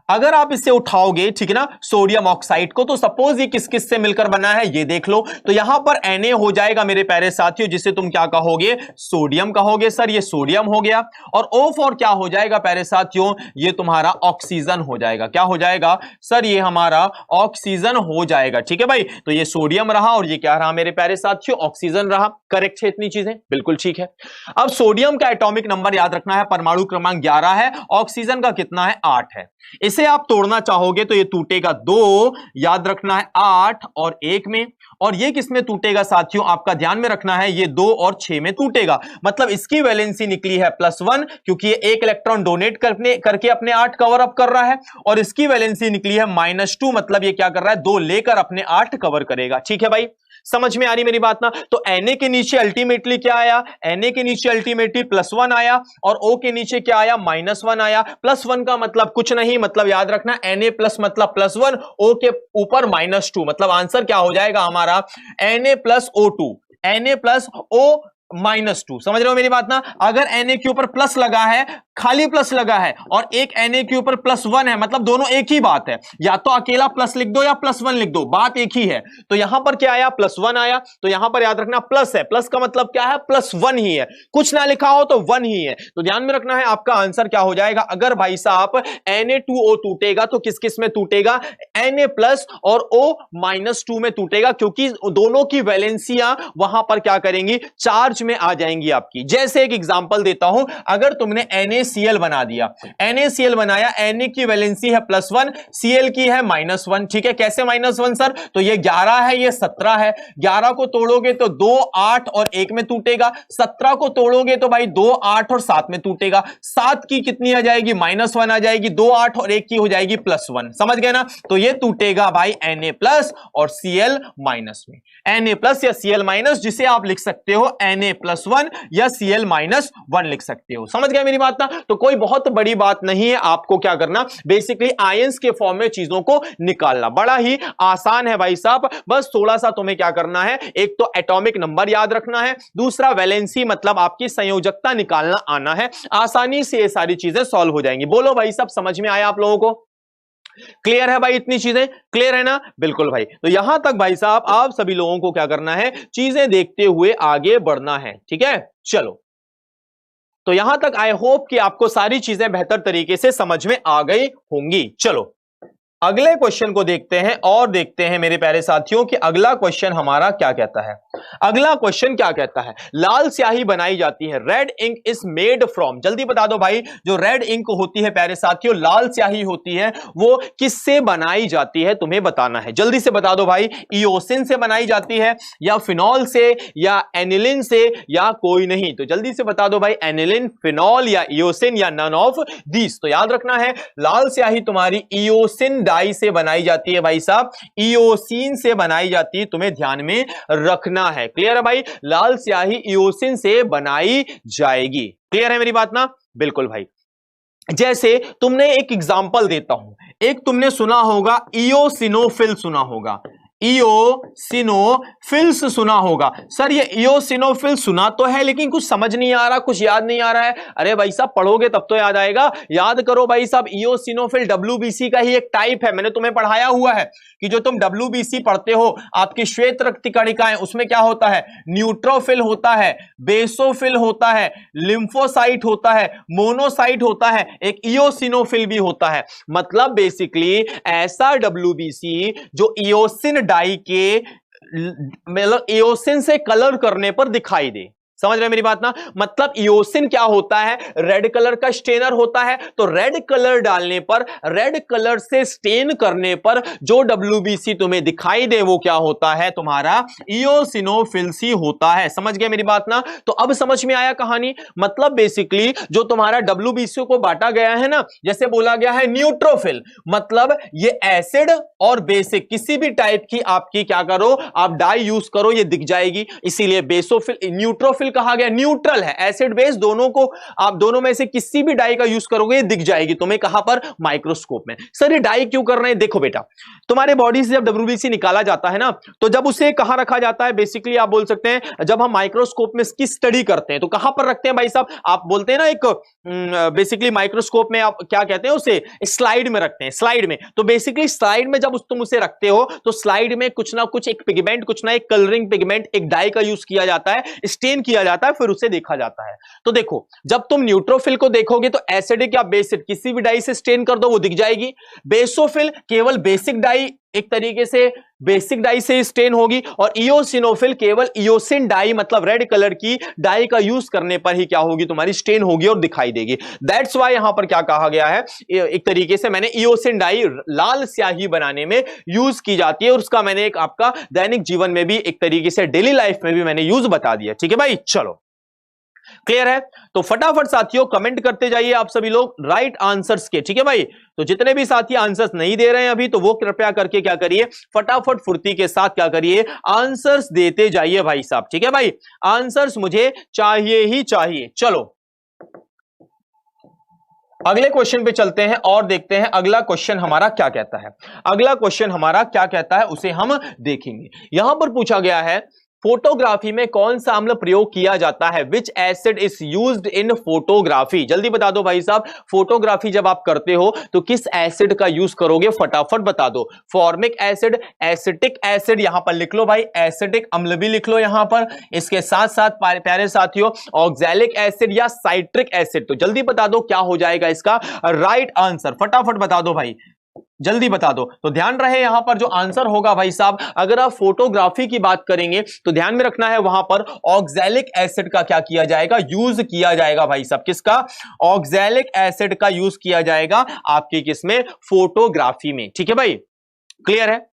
अगर आप इससे उठाओगे, ठीक है ना, सोडियम ऑक्साइड को, तो सपोज ये किस किस से मिलकर बना है, ये देख लो। तो यहां पर Na हो जाएगा मेरे प्यारे साथियों, जिसे तुम क्या कहोगे, सोडियम कहोगे। सर ये सोडियम हो गया, और O फॉर क्या हो जाएगा प्यारे साथियों, ये तुम्हारा ऑक्सीजन हो जाएगा। क्या हो जाएगा सर, ये हमारा ऑक्सीजन हो जाएगा। ठीक है भाई, तो ये सोडियम रहा और ये क्या रहा मेरे प्यारे साथियों, ऑक्सीजन रहा। करेक्ट है इतनी चीजें, बिल्कुल ठीक है। अब सोडियम का एटॉमिक नंबर याद रखना है, परमाणु क्रमांक 11 है, ऑक्सीजन का कितना है, 8 है। इसे आप तोड़ना चाहोगे तो ये टूटेगा 2, याद रखना है 8 और 1 में, और ये किस में टूटेगा साथियों, आपका ध्यान में रखना है, ये 2 और 6 में टूटेगा। मतलब इसकी वैलेंसी निकली है +1, क्योंकि ये 1 इलेक्ट्रॉन डोनेट करके अपने 8 कवर अप कर रहा है, और इसकी वैलेंसी निकली है -2, मतलब ये क्या कर रहा है, 2 लेकर अपने 8 कवर करेगा। ठीक है भाई, समझ में आ रही मेरी बात ना। तो Na के नीचे अल्टीमेटली क्या आया, Na के नीचे अल्टीमेटली +1 आया, और O के नीचे क्या आया, -1 आया। +1 का मतलब कुछ नहीं, मतलब याद रखना Na प्लस मतलब +1, O के ऊपर -2, मतलब आंसर क्या हो जाएगा हमारा Na + O2, Na + O-2। समझ रहे हो मेरी बात ना। अगर Na के ऊपर प्लस लगा है, खाली प्लस लगा है, और एक Na के ऊपर +1 है, मतलब दोनों एक ही बात है, या तो अकेला प्लस लिख दो या +1 लिख दो, बात एक ही है। तो यहां पर क्या आया, +1 आया, तो यहां पर याद रखना प्लस है, प्लस का मतलब क्या है, +1 ही है, कुछ ना लिखा हो तो 1 ही है। तो ध्यान में रखना है, आपका आंसर क्या हो जाएगा। अगर भाई साहब Na2O टूटेगा तो किस किस में टूटेगा, Na+ और O-2 में टूटेगा, क्योंकि दोनों की वैलेंसियां वहां पर क्या करेंगी, चार्ज में आ जाएंगी आपकी। जैसे एक एग्जांपल देता हूं, अगर तुमने NaCl बना दिया, NaCl बनाया, Na की वैलेंसी है +1, Cl की है -1। ठीक है, कैसे -1 सर, तो ये 11 है, ये 17 है, 11 को तोड़ोगे तो 2, 8 और 1 में टूटेगा, 17 को तोड़ोगे तो भाई 2, 8 और 7 में टूटेगा, 7 की कितनी आ जाएगी, -1 आ जाएगी, 2, 8 और 1 की हो जाएगी +1। समझ गए ना, तो ये टूटेगा भाई Na+ और Cl- में, Na+ या Cl-, जिसे आप लिख सकते हो Na+1 या Cl-1 लिख सकते हो। समझ गए मेरी बात ना। तो कोई बहुत बड़ी बात नहीं है, आपको क्या करना, बेसिकली आयंस के फॉर्म में चीजों को निकालना बड़ा ही आसान है भाई साहब। बस थोड़ा सा तुम्हें क्या करना है, एक तो एटॉमिक नंबर याद रखना है, दूसरा वैलेंसी मतलब आपकी संयोजकता निकालना आना है, आसानी से ये सारी चीजें सॉल्व हो जाएंगी। बोलो भाई साहब, समझ में आया आप लोगों को, क्लियर है भाई, इतनी चीजें क्लियर है ना, बिल्कुल भाई। तो यहां तक भाई साहब आप सभी लोगों को क्या करना है, चीजें देखते हुए आगे बढ़ना है। ठीक है, चलो, तो यहां तक आई होप कि आपको सारी चीजें बेहतर तरीके से समझ में आ गई होंगी। चलो अगले क्वेश्चन को देखते हैं और देखते हैं मेरे प्यारे साथियों कि अगला क्वेश्चन हमारा क्या कहता है। अगला क्वेश्चन क्या कहता है, लाल स्याही बनाई जाती है, red ink is made from, जल्दी बता दो भाई, जो रेड इंक होती है प्यारे साथियों, लाल स्याही होती है, वो किससे बनाई जाती है, तुम्हें बताना है, जल्दी से बता दो भाई। इओसिन से बनाई जाती है या फिनॉल से या एनिलिन से या कोई नहीं, तो जल्दी से बता दो भाई, एनिलिन, फिनॉल या इओसिन या नन ऑफ दीस। तो याद रखना है लाल स्याही तुम्हारी इओसिन डाई से बनाई जाती है भाई साहब, इओसिन से बनाई जाती है, तुम्हें ध्यान में रखना है। क्लियर है भाई, लाल स्याही इओसिन से बनाई जाएगी। क्लियर है मेरी बात ना? बिल्कुल भाई। जैसे तुमने एक एग्जांपल देता हूं, एक तुमने सुना होगा इओसिनोफिल, सुना होगा इओसिनोफिल्स, सुना होगा। सर ये इओसिनोफिल सुना तो है लेकिन कुछ समझ नहीं आ रहा, कुछ याद नहीं आ रहा है। अरे भाई साहब पढ़ोगे तब तो याद आएगा, याद करो भाई साहब, इओसिनोफिल डब्ल्यूबीसी का ही एक टाइप है, मैंने तुम्हें पढ़ाया हुआ है कि जो तुम डब्ल्यूबीसी पढ़ते हो, आपकी श्वेत रक्त कणिकाएं, उसमें क्या होता है, न्यूट्रोफिल होता है, बेसोफिल होता है, लिम्फोसाइट होता है, मोनोसाइट होता है, एक इओसिनोफिल भी होता है। मतलब बेसिकली ऐसा डब्ल्यूबीसी जो इओसिन डाई के मतलब इओसिन से कलर करने पर दिखाई दे। समझ रहे मेरी बात ना? मतलब इओसिन क्या होता है, रेड कलर का स्टेनर होता है, तो रेड कलर डालने पर, रेड कलर से स्टेन करने पर जो डब्ल्यूबीसी तुम्हें दिखाई दे वो क्या होता है, तुम्हारा इओसिनोफिल्सी होता है। समझ गए मेरी बात ना? तो अब समझ में आया कहानी। मतलब बेसिकली जो तुम्हारा डब्ल्यूबीसी को बांटा गया है ना, जैसे बोला गया है न्यूट्रोफिल, मतलब ये एसिड और बेसिक किसी भी टाइप की आपकी क्या करो, आप डाई यूज करो, ये दिख जाएगी, इसीलिए बेसोफिल, न्यूट्रोफिल कहा गया, न्यूट्रल है, एसिड बेस दोनों को, आप दोनों में से किसी भी डाई का यूज करोगे ये दिख जाएगी तुम्हें, कहां पर, माइक्रोस्कोप में। सर ये डाई क्यों कर रहे हैं? देखो बेटा, तुम्हारे बॉडी से जब डब्ल्यूबीसी निकाला जाता है ना, तो जब उसे कहां रखा जाता है, बेसिकली आप बोल सकते हैं जब हम माइक्रोस्कोप में इसकी स्टडी करते हैं तो कहां पर रखते हैं भाई साहब, आप बोलते हैं ना एक बेसिकली माइक्रोस्कोप में आप क्या कहते हैं उसे, स्लाइड में रखते हैं, स्लाइड में। तो बेसिकली स्लाइड में जब तुम उसे रखते हो तो स्लाइड में कुछ ना कुछ एक पिगमेंट, कुछ ना एक कलरिंग पिगमेंट, एक डाई का यूज किया जाता है, स्टेन किया जाता है, फिर उसे देखा जाता है। तो देखो जब तुम न्यूट्रोफिल को देखोगे तो एसिडिक या बेसिक किसी भी डाई से स्टेन कर दो वो दिख जाएगी। बेसोफिल केवल बेसिक डाई, एक तरीके से बेसिक डाई से स्टेन होगी, और इओसिनोफिल केवल इओसिन डाई मतलब रेड कलर की डाई का यूज करने पर ही क्या होगी, तुम्हारी स्टेन होगी और दिखाई देगी। दैट्स वाई यहां पर क्या कहा गया है, एक तरीके से मैंने इओसिन डाई लाल स्याही बनाने में यूज की जाती है, और उसका मैंने एक आपका दैनिक जीवन में भी, एक तरीके से डेली लाइफ में भी मैंने यूज बता दिया। ठीक है भाई, चलो क्लियर है? तो फटाफट साथियों कमेंट करते जाइए आप सभी लोग राइट आंसर्स के। ठीक है भाई, तो जितने भी साथी आंसर्स नहीं दे रहे हैं अभी, तो वो कृपया करके क्या करिए, फटाफट फुर्ती के साथ क्या करिए, आंसर्स देते जाइए भाई साहब। ठीक है भाई, आंसर्स मुझे चाहिए ही चाहिए। चलो अगले क्वेश्चन पे चलते हैं और देखते हैं अगला क्वेश्चन हमारा क्या कहता है। अगला क्वेश्चन हमारा क्या कहता है उसे हम देखेंगे। यहां पर पूछा गया है फोटोग्राफी में कौन सा अम्ल प्रयोग किया जाता है, विच acid is used in photography. जल्दी बता दो भाई साहब, फोटोग्राफी जब आप करते हो तो किस एसिड का यूज करोगे, फटाफट बता दो। फॉर्मिक एसिड, एसिटिक एसिड, यहां पर लिख लो भाई, एसिटिक अम्ल भी लिख लो यहां पर, इसके साथ साथ प्यारे साथियों ऑक्सैलिक एसिड या साइट्रिक एसिड। तो जल्दी बता दो क्या हो जाएगा इसका राइट आंसर, फटाफट बता दो भाई, जल्दी बता दो। तो ध्यान रहे यहां पर जो आंसर होगा भाई साहब, अगर आप फोटोग्राफी की बात करेंगे तो ध्यान में रखना है वहां पर ऑक्सैलिक एसिड का क्या किया जाएगा, यूज किया जाएगा भाई साहब। किसका? ऑक्सैलिक एसिड का यूज किया जाएगा आपकी किसमें, फोटोग्राफी में। ठीक है भाई, क्लियर है?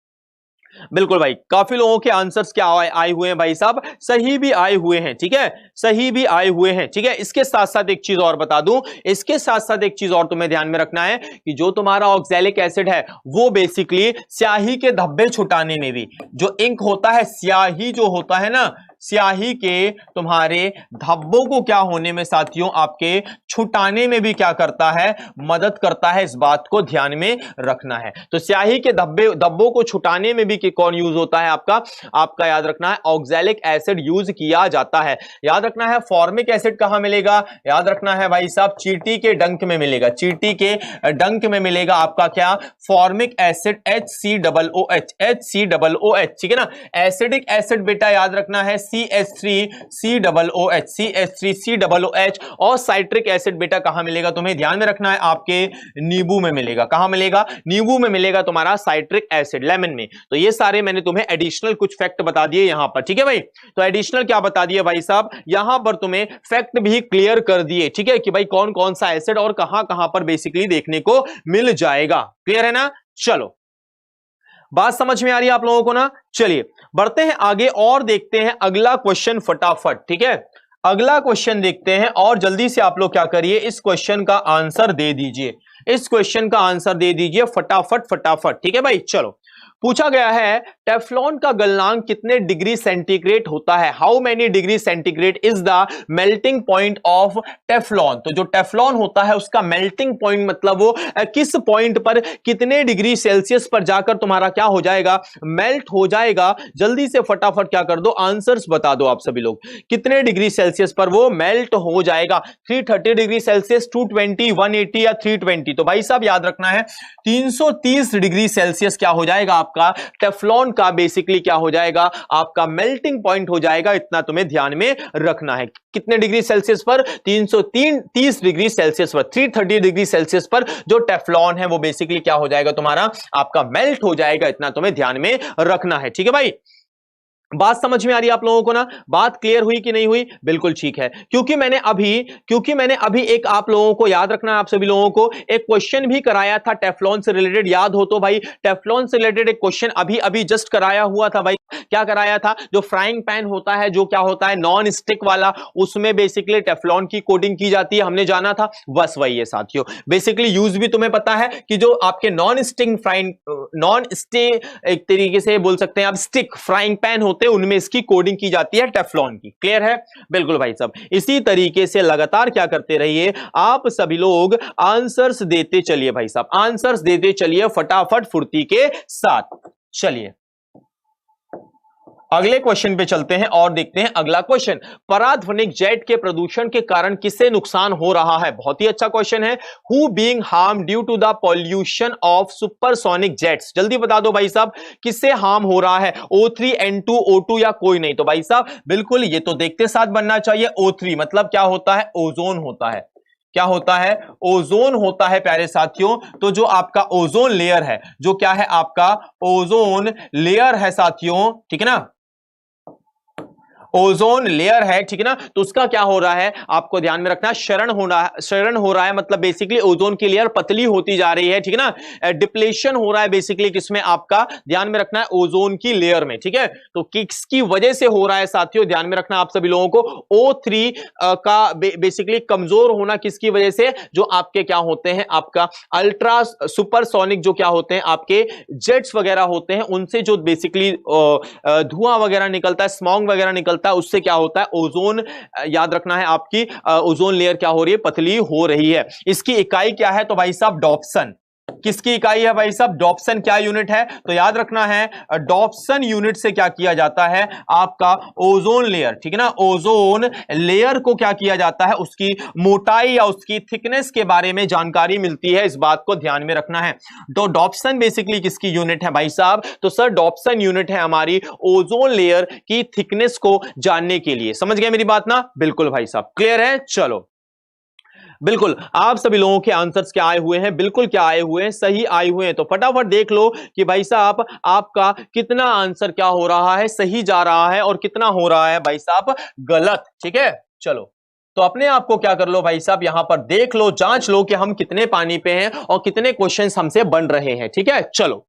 बिल्कुल भाई, काफी लोगों के आंसर्स क्या आए हुए हैं भाई साहब, सही भी आए हुए हैं। ठीक है, सही भी आए हुए हैं। ठीक है, इसके साथ साथ एक चीज और बता दूं, इसके साथ साथ एक चीज और तुम्हें ध्यान में रखना है कि जो तुम्हारा ऑक्सैलिक एसिड है वो बेसिकली स्याही के धब्बे छुटाने में भी, जो इंक होता है, स्याही जो होता है ना, स्याही के तुम्हारे धब्बों को क्या होने में साथियों, आपके छुटाने में भी क्या करता है, मदद करता है। इस बात को ध्यान में रखना है। तो स्याही के धब्बों को छुटाने में भी कौन यूज होता है, आपका याद रखना है ऑक्सैलिक एसिड यूज किया जाता है। याद रखना है फॉर्मिक एसिड कहां मिलेगा, याद रखना है भाई साहब चींटी के डंक में मिलेगा, चींटी के डंक में मिलेगा आपका क्या, फॉर्मिक एसिड HCOOH, HCOOH। ठीक है ना, एसिडिक एसिड बेटा याद रखना है CH3COOH, CH3COOH। और साइट्रिक एसिड बेटा कहां मिलेगा, तुम्हें ध्यान में रखना है, आपके नींबू में मिलेगा। कहां मिलेगा, नींबू में मिलेगा तुम्हारा साइट्रिक एसिड, लेमन में। तो ये सारे मैंने तुम्हें एडिशनल कुछ फैक्ट बता दिए यहां पर, ठीक है भाई। तो एडिशनल क्या बता दिए भाई साहब, यहां पर तुम्हें फैक्ट भी क्लियर कर दिए, ठीक है, कि भाई कौन कौन सा एसिड और कहां कहां पर बेसिकली देखने को मिल जाएगा। क्लियर है ना। चलो, बात समझ में आ रही है आप लोगों को ना। चलिए बढ़ते हैं आगे और देखते हैं अगला क्वेश्चन फटाफट, ठीक है। अगला क्वेश्चन देखते हैं और जल्दी से आप लोग क्या करिए, इस क्वेश्चन का आंसर दे दीजिए, इस क्वेश्चन का आंसर दे दीजिए फटाफट फटाफट, ठीक है भाई। चलो, पूछा गया है टेफ्लॉन का गलनांक कितने डिग्री सेंटीग्रेड होता है। How many degree centigrade is the melting point of Teflon. तो जो टेफ्लॉन होता है उसका मेल्टिंग पॉइंट मतलब वो किस पॉइंट पर कितने डिग्री सेल्सियस पर जाकर तुम्हारा क्या हो जाएगा, मेल्ट हो जाएगा। जल्दी से फटाफट क्या कर दो, आंसर्स बता दो आप सभी लोग, कितने डिग्री सेल्सियस पर वो मेल्ट हो जाएगा। 330 डिग्री सेल्सियस, 220, 180 या 320। तो भाई साहब याद रखना है 330 डिग्री सेल्सियस क्या हो जाएगा आपका टेफ्लॉन का बेसिकली क्या हो जाएगा, आपका मेल्टिंग पॉइंट हो जाएगा। इतना तुम्हें ध्यान में रखना है। कितने डिग्री सेल्सियस पर, 330 डिग्री सेल्सियस पर, 330 डिग्री सेल्सियस पर जो टेफ्लॉन है वो बेसिकली क्या हो जाएगा तुम्हारा, आपका मेल्ट हो जाएगा। इतना तुम्हें ध्यान में रखना है, ठीक है भाई। बात समझ में आ रही है आप लोगों को ना, बात क्लियर हुई कि नहीं हुई, बिल्कुल ठीक है। क्योंकि मैंने अभी एक आप लोगों को याद रखना है, आप सभी लोगों को एक क्वेश्चन भी कराया था टेफ्लॉन से रिलेटेड, याद हो तो भाई, टेफ्लॉन से रिलेटेड एक क्वेश्चन अभी अभी जस्ट कराया हुआ था भाई। क्या कराया था, जो फ्राइंग पैन होता है, जो क्या होता है नॉन स्टिक वाला, उसमें बेसिकली टेफ्लॉन की कोटिंग की जाती है, हमने जाना था, बस वही है साथियों। बेसिकली यूज भी तुम्हें पता है कि जो आपके नॉन स्टिक एक तरीके से बोल सकते हैं आप स्टिक फ्राइंग पैन होते हैं, उनमें इसकी कोडिंग की जाती है टेफ्लॉन की। क्लियर है, बिल्कुल भाई साहब। इसी तरीके से लगातार क्या करते रहिए आप सभी लोग, आंसर्स देते चलिए भाई साहब, आंसर्स देते चलिए फटाफट फुर्ती के साथ। चलिए अगले क्वेश्चन पे चलते हैं और देखते हैं अगला क्वेश्चन। पराध्वनिक जेट के प्रदूषण के कारण किससे नुकसान हो रहा है। बहुत ही अच्छा क्वेश्चन है। Who being harm due to the pollution of supersonic jets. जल्दी बता दो भाई साहब, किससे हार्म हो रहा है, O3, N2, O2 या कोई नहीं। तो भाई साहब बिल्कुल ये तो देखते साथ बनना चाहिए। O3 मतलब क्या होता है, ओजोन होता है। क्या होता है, ओजोन होता है प्यारे साथियों। तो जो आपका ओजोन लेयर है, जो क्या है आपका ओजोन लेयर है साथियों, ठीक है ना, ओजोन लेयर है, ठीक है ना। तो उसका क्या हो रहा है, आपको ध्यान में रखना, क्षरण हो रहा है, मतलब बेसिकली ओजोन की लेयर पतली होती जा रही है, ठीक है ना। डिप्लेशन हो रहा है बेसिकली किसमें, आपका ध्यान में रखना है ओजोन की लेयर में, ठीक है। तो किसकी वजह से हो रहा है साथियों, ध्यान में रखना आप सभी लोगों को। O3 का बेसिकली कमजोर होना किसकी वजह से, जो आपके क्या होते हैं, आपका अल्ट्रा सुपरसोनिक जो क्या होते हैं आपके जेट्स वगैरह होते हैं, उनसे जो बेसिकली धुआं वगैरह निकलता है, स्मॉग वगैरह निकलता है, उससे क्या होता है ओजोन, याद रखना है आपकी ओजोन लेयर क्या हो रही है, पतली हो रही है। इसकी इकाई क्या है, तो भाई साहब डॉप्सन। किसकी इकाई है भाई साहब, डॉप्सन। क्या यूनिट है, तो याद रखना है डॉप्सन यूनिट से क्या किया जाता है, आपका ओजोन लेयर, ठीक है ना, ओजोन लेयर को क्या किया जाता है, उसकी मोटाई या उसकी थिकनेस के बारे में जानकारी मिलती है। इस बात को ध्यान में रखना है। तो डॉप्सन बेसिकली किसकी यूनिट है भाई साहब, तो सर डॉप्सन यूनिट है हमारी ओजोन लेयर की थिकनेस को जानने के लिए। समझ गए मेरी बात ना, बिल्कुल भाई साहब, क्लियर है। चलो बिल्कुल, आप सभी लोगों के आंसर्स क्या आए हुए हैं, बिल्कुल क्या आए हुए हैं, सही आए हुए हैं। तो फटाफट देख लो कि भाई साहब आपका कितना आंसर क्या हो रहा है, सही जा रहा है और कितना हो रहा है भाई साहब गलत, ठीक है। चलो तो अपने आप को क्या कर लो भाई साहब, यहां पर देख लो, जांच लो कि हम कितने पानी पे हैं और कितने क्वेश्चंस हमसे बन रहे हैं, ठीक है। चलो,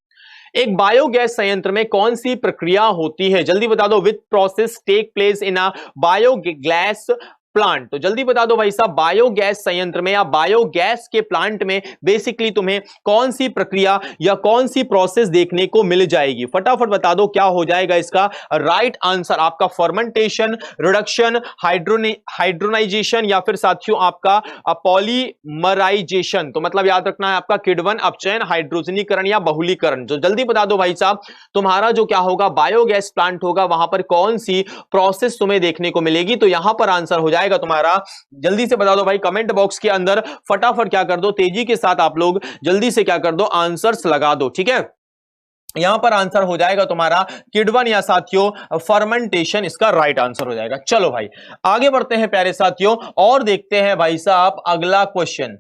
एक बायोगैस संयंत्र में कौन सी प्रक्रिया होती है, जल्दी बता दो। Which process take place in a biogas plant. तो जल्दी बता दो भाई साहब, बायोगैस संयंत्र में या बायोगैस के प्लांट में बेसिकली तुम्हें कौन सी प्रक्रिया या कौन सी प्रोसेस देखने को मिल जाएगी, फटाफट बता दो क्या हो जाएगा इसका राइट आंसर। आपका फर्मेंटेशन, रिडक्शन, हाइड्रोनाइजेशन या फिर साथियों आपका पॉलीमराइजेशन। तो मतलब याद रखना है आपका किण्वन अपचयन, हाइड्रोजनीकरण या बहुलीकरण। जो जल्दी बता दो भाई साहब, तुम्हारा जो क्या होगा बायोगैस प्लांट होगा, वहां पर कौन सी प्रोसेस तुम्हें देखने को मिलेगी। तो यहां पर आंसर हो जाएगा तुम्हारा, जल्दी से बता दो भाई कमेंट बॉक्स के अंदर, फटाफट क्या कर दो, तेजी के साथ आप लोग जल्दी से क्या कर दो, आंसर्स लगा दो, ठीक है। यहां पर आंसर हो जाएगा तुम्हारा किण्वन या साथियों फर्मेंटेशन, इसका राइट आंसर हो जाएगा। चलो भाई आगे बढ़ते हैं प्यारे साथियों और देखते हैं भाई साहब अगला क्वेश्चन।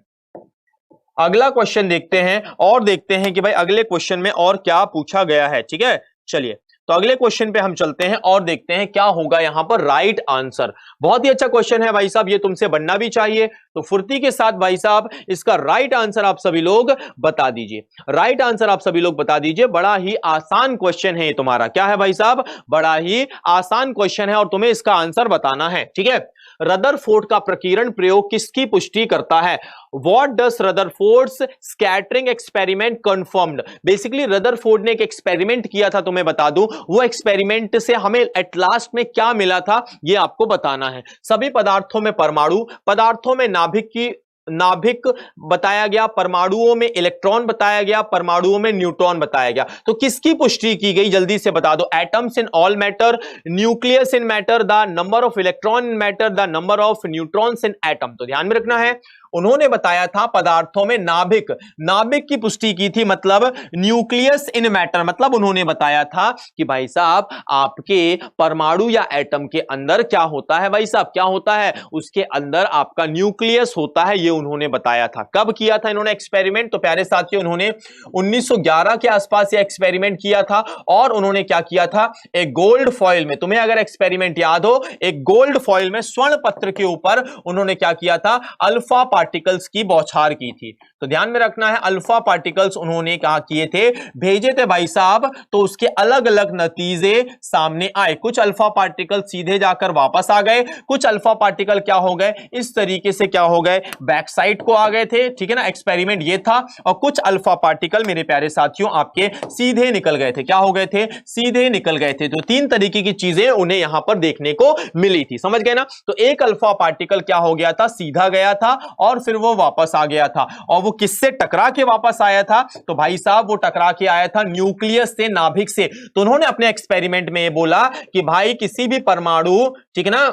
अगला क्वेश्चन देखते हैं और देखते हैं कि भाई अगले क्वेश्चन में और क्या पूछा गया है। ठीक है, चलिए तो अगले क्वेश्चन पे हम चलते हैं और देखते हैं क्या होगा यहां पर राइट आंसर। बहुत ही अच्छा क्वेश्चन है भाई साहब, ये तुमसे बनना भी चाहिए, तो फुर्ती के साथ भाई साहब इसका राइट आंसर आप सभी लोग बता दीजिए। राइट आंसर आप सभी लोग बता दीजिए। बड़ा ही आसान क्वेश्चन है ये तुम्हारा। क्या है भाई साहब? बड़ा ही आसान क्वेश्चन है और तुम्हें इसका आंसर बताना है। ठीक है, रदरफोर्ड का प्रकीर्णन प्रयोग किसकी पुष्टि करता है? What does Rutherford's scattering experiment confirmed? Basically Rutherford ने एक एक्सपेरिमेंट किया था, तुम्हें बता दूं वो एक्सपेरिमेंट से हमें एट लास्ट में क्या मिला था ये आपको बताना है। सभी पदार्थों में परमाणु, पदार्थों में नाभिक बताया गया, परमाणुओं में इलेक्ट्रॉन बताया गया, परमाणुओं में न्यूट्रॉन बताया गया। तो किसकी पुष्टि की गई जल्दी से बता दो। Atoms in all matter, nucleus in matter, the number of electron in matter, the number of neutrons in atom. तो ध्यान में रखना है, उन्होंने बताया था पदार्थों में नाभिक की पुष्टि की थी, मतलब न्यूक्लियस इन मैटर, मतलब उन्होंने बताया था कि भाई साहब आपके परमाणु या एटम के अंदर क्या होता है, भाई साहब क्या होता है, उसके अंदर आपका न्यूक्लियस होता है, ये उन्होंने बताया था। कब किया था इन्होंने एक्सपेरिमेंट? तो प्यारे साथियों उन्होंने 1911 के आसपास ये एक्सपेरिमेंट किया था और उन्होंने क्या किया था, एक गोल्ड फॉइल में, तुम्हें अगर एक्सपेरिमेंट याद हो, एक गोल्ड फॉइल में स्वर्ण पत्र के ऊपर उन्होंने क्या किया था, अल्फा पार्टिकल्स की बौछार की थी। तो ध्यान में रखना है, अल्फा पार्टिकल्स उन्होंने कहा किए थे, भेजे थे भाई साहब, तो उसके अलग अलग नतीजे सामने आए। कुछ अल्फा पार्टिकल सीधे जाकर वापस आ गए, कुछ अल्फा पार्टिकल क्या हो गए, इस तरीके से क्या हो गए, बैक साइड को आ गए थे। ठीक है ना, एक्सपेरिमेंट ये था। और कुछ अल्फा पार्टिकल मेरे प्यारे साथियों आपके सीधे निकल गए थे। क्या हो गए थे? सीधे निकल गए थे। तो तीन तरीके की चीजें उन्हें यहां पर देखने को मिली थी, समझ गए ना। तो एक अल्फा पार्टिकल क्या हो गया था, सीधा गया था और फिर वो वापस आ गया था। और वो किससे टकरा के वापस आया था? तो भाई साहब वो टकरा के आया था न्यूक्लियस से, नाभिक से। तो उन्होंने अपने एक्सपेरिमेंट में ये बोला कि भाई किसी भी परमाणु, ठीक है ना,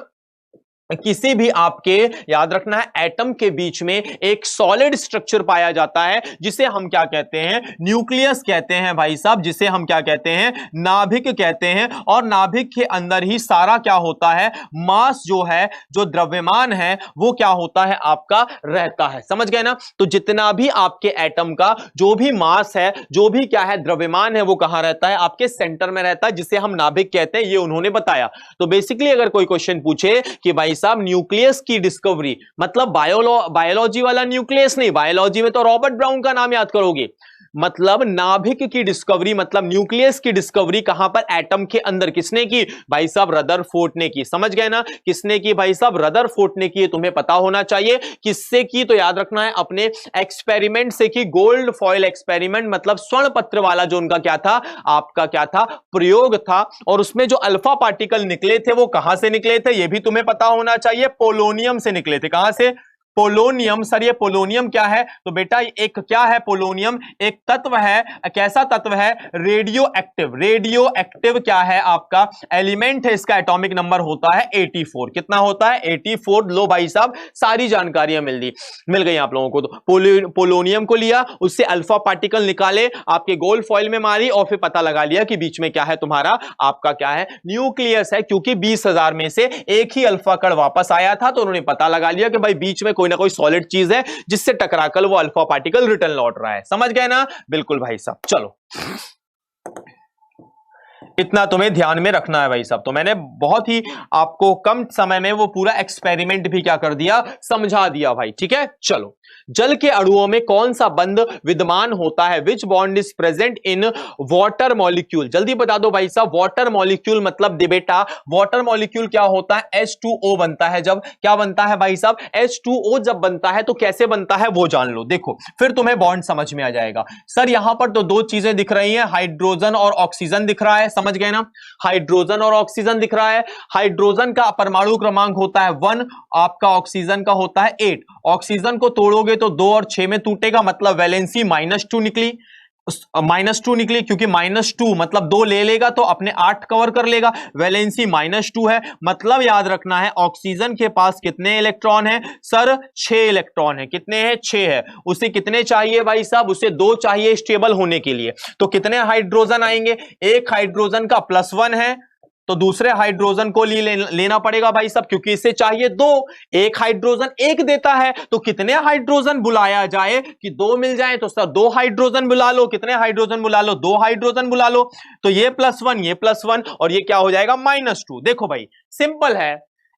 किसी भी आपके याद रखना है एटम के बीच में एक सॉलिड स्ट्रक्चर पाया जाता है जिसे हम क्या कहते हैं, न्यूक्लियस कहते हैं भाई साहब, जिसे हम क्या कहते हैं, नाभिक कहते हैं। और नाभिक के अंदर ही सारा क्या होता है, मास जो है, जो द्रव्यमान है वो क्या होता है आपका, रहता है। समझ गए ना। तो जितना भी आपके एटम का जो भी मास है, जो भी क्या है द्रव्यमान है, वो कहां रहता है, आपके सेंटर में रहता है, जिसे हम नाभिक कहते हैं, ये उन्होंने बताया। तो बेसिकली अगर कोई क्वेश्चन पूछे कि भाई साहब न्यूक्लियस की डिस्कवरी, मतलब बायोलॉजी वाला न्यूक्लियस नहीं, बायोलॉजी में तो रॉबर्ट ब्राउन का नाम याद करोगे, मतलब नाभिक की डिस्कवरी, मतलब न्यूक्लियस की डिस्कवरी कहां पर, एटम के अंदर। किसने की? भाई साहब रदरफोर्ड ने की। समझ गए ना, किसने की? भाई साहब रदरफोर्ड ने की। तुम्हें पता होना चाहिए किससे की, तो याद रखना है अपने एक्सपेरिमेंट से की, गोल्ड फॉइल एक्सपेरिमेंट, मतलब स्वर्ण पत्र वाला जो उनका क्या था, आपका क्या था, प्रयोग था। और उसमें जो अल्फा पार्टिकल निकले थे वो कहां से निकले थे, यह भी तुम्हें पता होना चाहिए, पोलोनियम से निकले थे। कहां से? पोलोनियम। सर ये पोलोनियम क्या है? तो बेटा एक क्या है, पोलोनियम एक तत्व है। कैसा तत्व है? Radio active. रेडियो एक्टिव क्या है आपका, एलिमेंट है। इसका एटॉमिक नंबर होता है 84। कितना होता है? 84। लो भाई साहब सारी जानकारियां मिल गई आप लोगों को। तो पोलोनियम को लिया, उससे अल्फा पार्टिकल निकाले, आपके गोल्ड फॉइल में मारी और फिर पता लगा लिया कि बीच में क्या है तुम्हारा, आपका क्या है, न्यूक्लियस है। क्योंकि 20,000 में से एक ही अल्फा कण वापस आया था, तो उन्होंने पता लगा लिया कि भाई बीच में कोई ना कोई सॉलिड चीज है जिससे टकराकर वो अल्फा पार्टिकल रिटर्न लौट रहा है। समझ गए ना? बिल्कुल भाई साहब। चलो इतना तुम्हें ध्यान में रखना है भाई साहब। तो मैंने बहुत ही आपको कम समय में वो पूरा एक्सपेरिमेंट भी क्या कर दिया, समझा दिया भाई। ठीक है, चलो जल के अणुओं में कौन सा बंध विद्यमान होता है? विच bond is present in water molecule? जल्दी बता दो भाई साहब। वाटर मॉलिक्यूल मतलब बेटा वाटर मॉलिक्यूल क्या होता है, H2O बनता है। जब क्या बनता है भाई साहब, H2O जब बनता है तो कैसे बनता है वो जान लो। देखो फिर तुम्हें बॉन्ड समझ में आ जाएगा। सर यहां पर तो दो चीजें दिख रही हैं, हाइड्रोजन और ऑक्सीजन दिख रहा है। समझ गए ना, हाइड्रोजन और ऑक्सीजन दिख रहा है। हाइड्रोजन का परमाणु क्रमांक होता है 1, आपका ऑक्सीजन का होता है 8। ऑक्सीजन को तोड़ोगे तो 2 और 6 में टूटेगा, मतलब वैलेंसी -2 निकली। -2 निकली, क्योंकि -2 मतलब 2 ले लेगा तो अपने 8 कवर कर लेगा। वैलेंसी -2 है, मतलब याद रखना है ऑक्सीजन के पास कितने इलेक्ट्रॉन है सर? 6 इलेक्ट्रॉन है। कितने हैं? 6 है। उसे कितने चाहिए भाई साहब? उसे 2 चाहिए स्टेबल होने के लिए। तो कितने हाइड्रोजन आएंगे? एक हाइड्रोजन का +1 है, तो दूसरे हाइड्रोजन को लेना पड़ेगा भाई साहब, क्योंकि इसे चाहिए 2। एक हाइड्रोजन 1 देता है, तो कितने हाइड्रोजन बुलाया जाए कि 2 मिल जाए? तो सर 2 हाइड्रोजन बुला लो। कितने हाइड्रोजन बुला लो? 2 हाइड्रोजन बुला लो। तो ये +1, ये +1, और ये क्या हो जाएगा? -2। देखो भाई सिंपल है,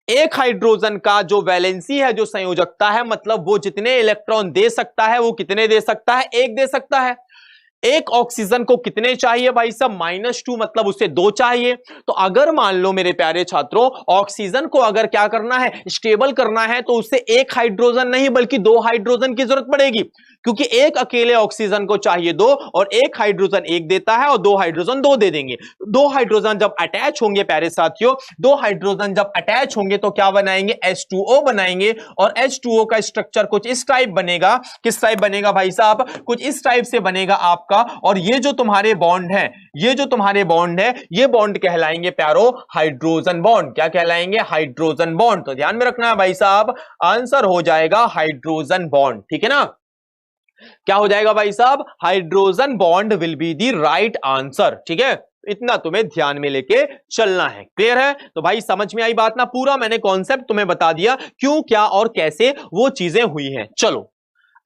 एक हाइड्रोजन का जो वैलेंसी है, जो संयोजकता है, मतलब वो जितने इलेक्ट्रॉन दे सकता है वो कितने दे सकता है? 1 दे सकता है। एक ऑक्सीजन को कितने चाहिए भाई साहब? -2, मतलब उसे 2 चाहिए। तो अगर मान लो मेरे प्यारे छात्रों, ऑक्सीजन को अगर क्या करना है? स्टेबल करना है, तो उससे एक हाइड्रोजन नहीं बल्कि 2 हाइड्रोजन की जरूरत पड़ेगी, क्योंकि एक अकेले ऑक्सीजन को चाहिए 2, और एक हाइड्रोजन 1 देता है और 2 हाइड्रोजन 2 दे देंगे। 2 हाइड्रोजन जब अटैच होंगे प्यारे साथियों, 2 हाइड्रोजन जब अटैच होंगे तो क्या बनाएंगे? H2O बनाएंगे, और H2O का स्ट्रक्चर कुछ इस टाइप बनेगा। किस टाइप बनेगा भाई साहब? कुछ इस टाइप से बनेगा आपका। और ये जो तुम्हारे बॉन्ड है, ये जो तुम्हारे बॉन्ड है, ये बॉन्ड कहलाएंगे प्यारो हाइड्रोजन बॉन्ड। क्या कहलाएंगे? Hydrogen bond. तो ध्यान में रखना है भाई साहब, आंसर हो जाएगा हाइड्रोजन बॉन्ड। ठीक है ना? क्या हो जाएगा भाई साहब? Hydrogen bond will be the right answer. ठीक है, इतना तुम्हें ध्यान में लेके चलना है। क्लियर है? तो भाई समझ में आई बात ना? पूरा मैंने कॉन्सेप्ट तुम्हें बता दिया, क्यों, क्या और कैसे वो चीजें हुई हैं। चलो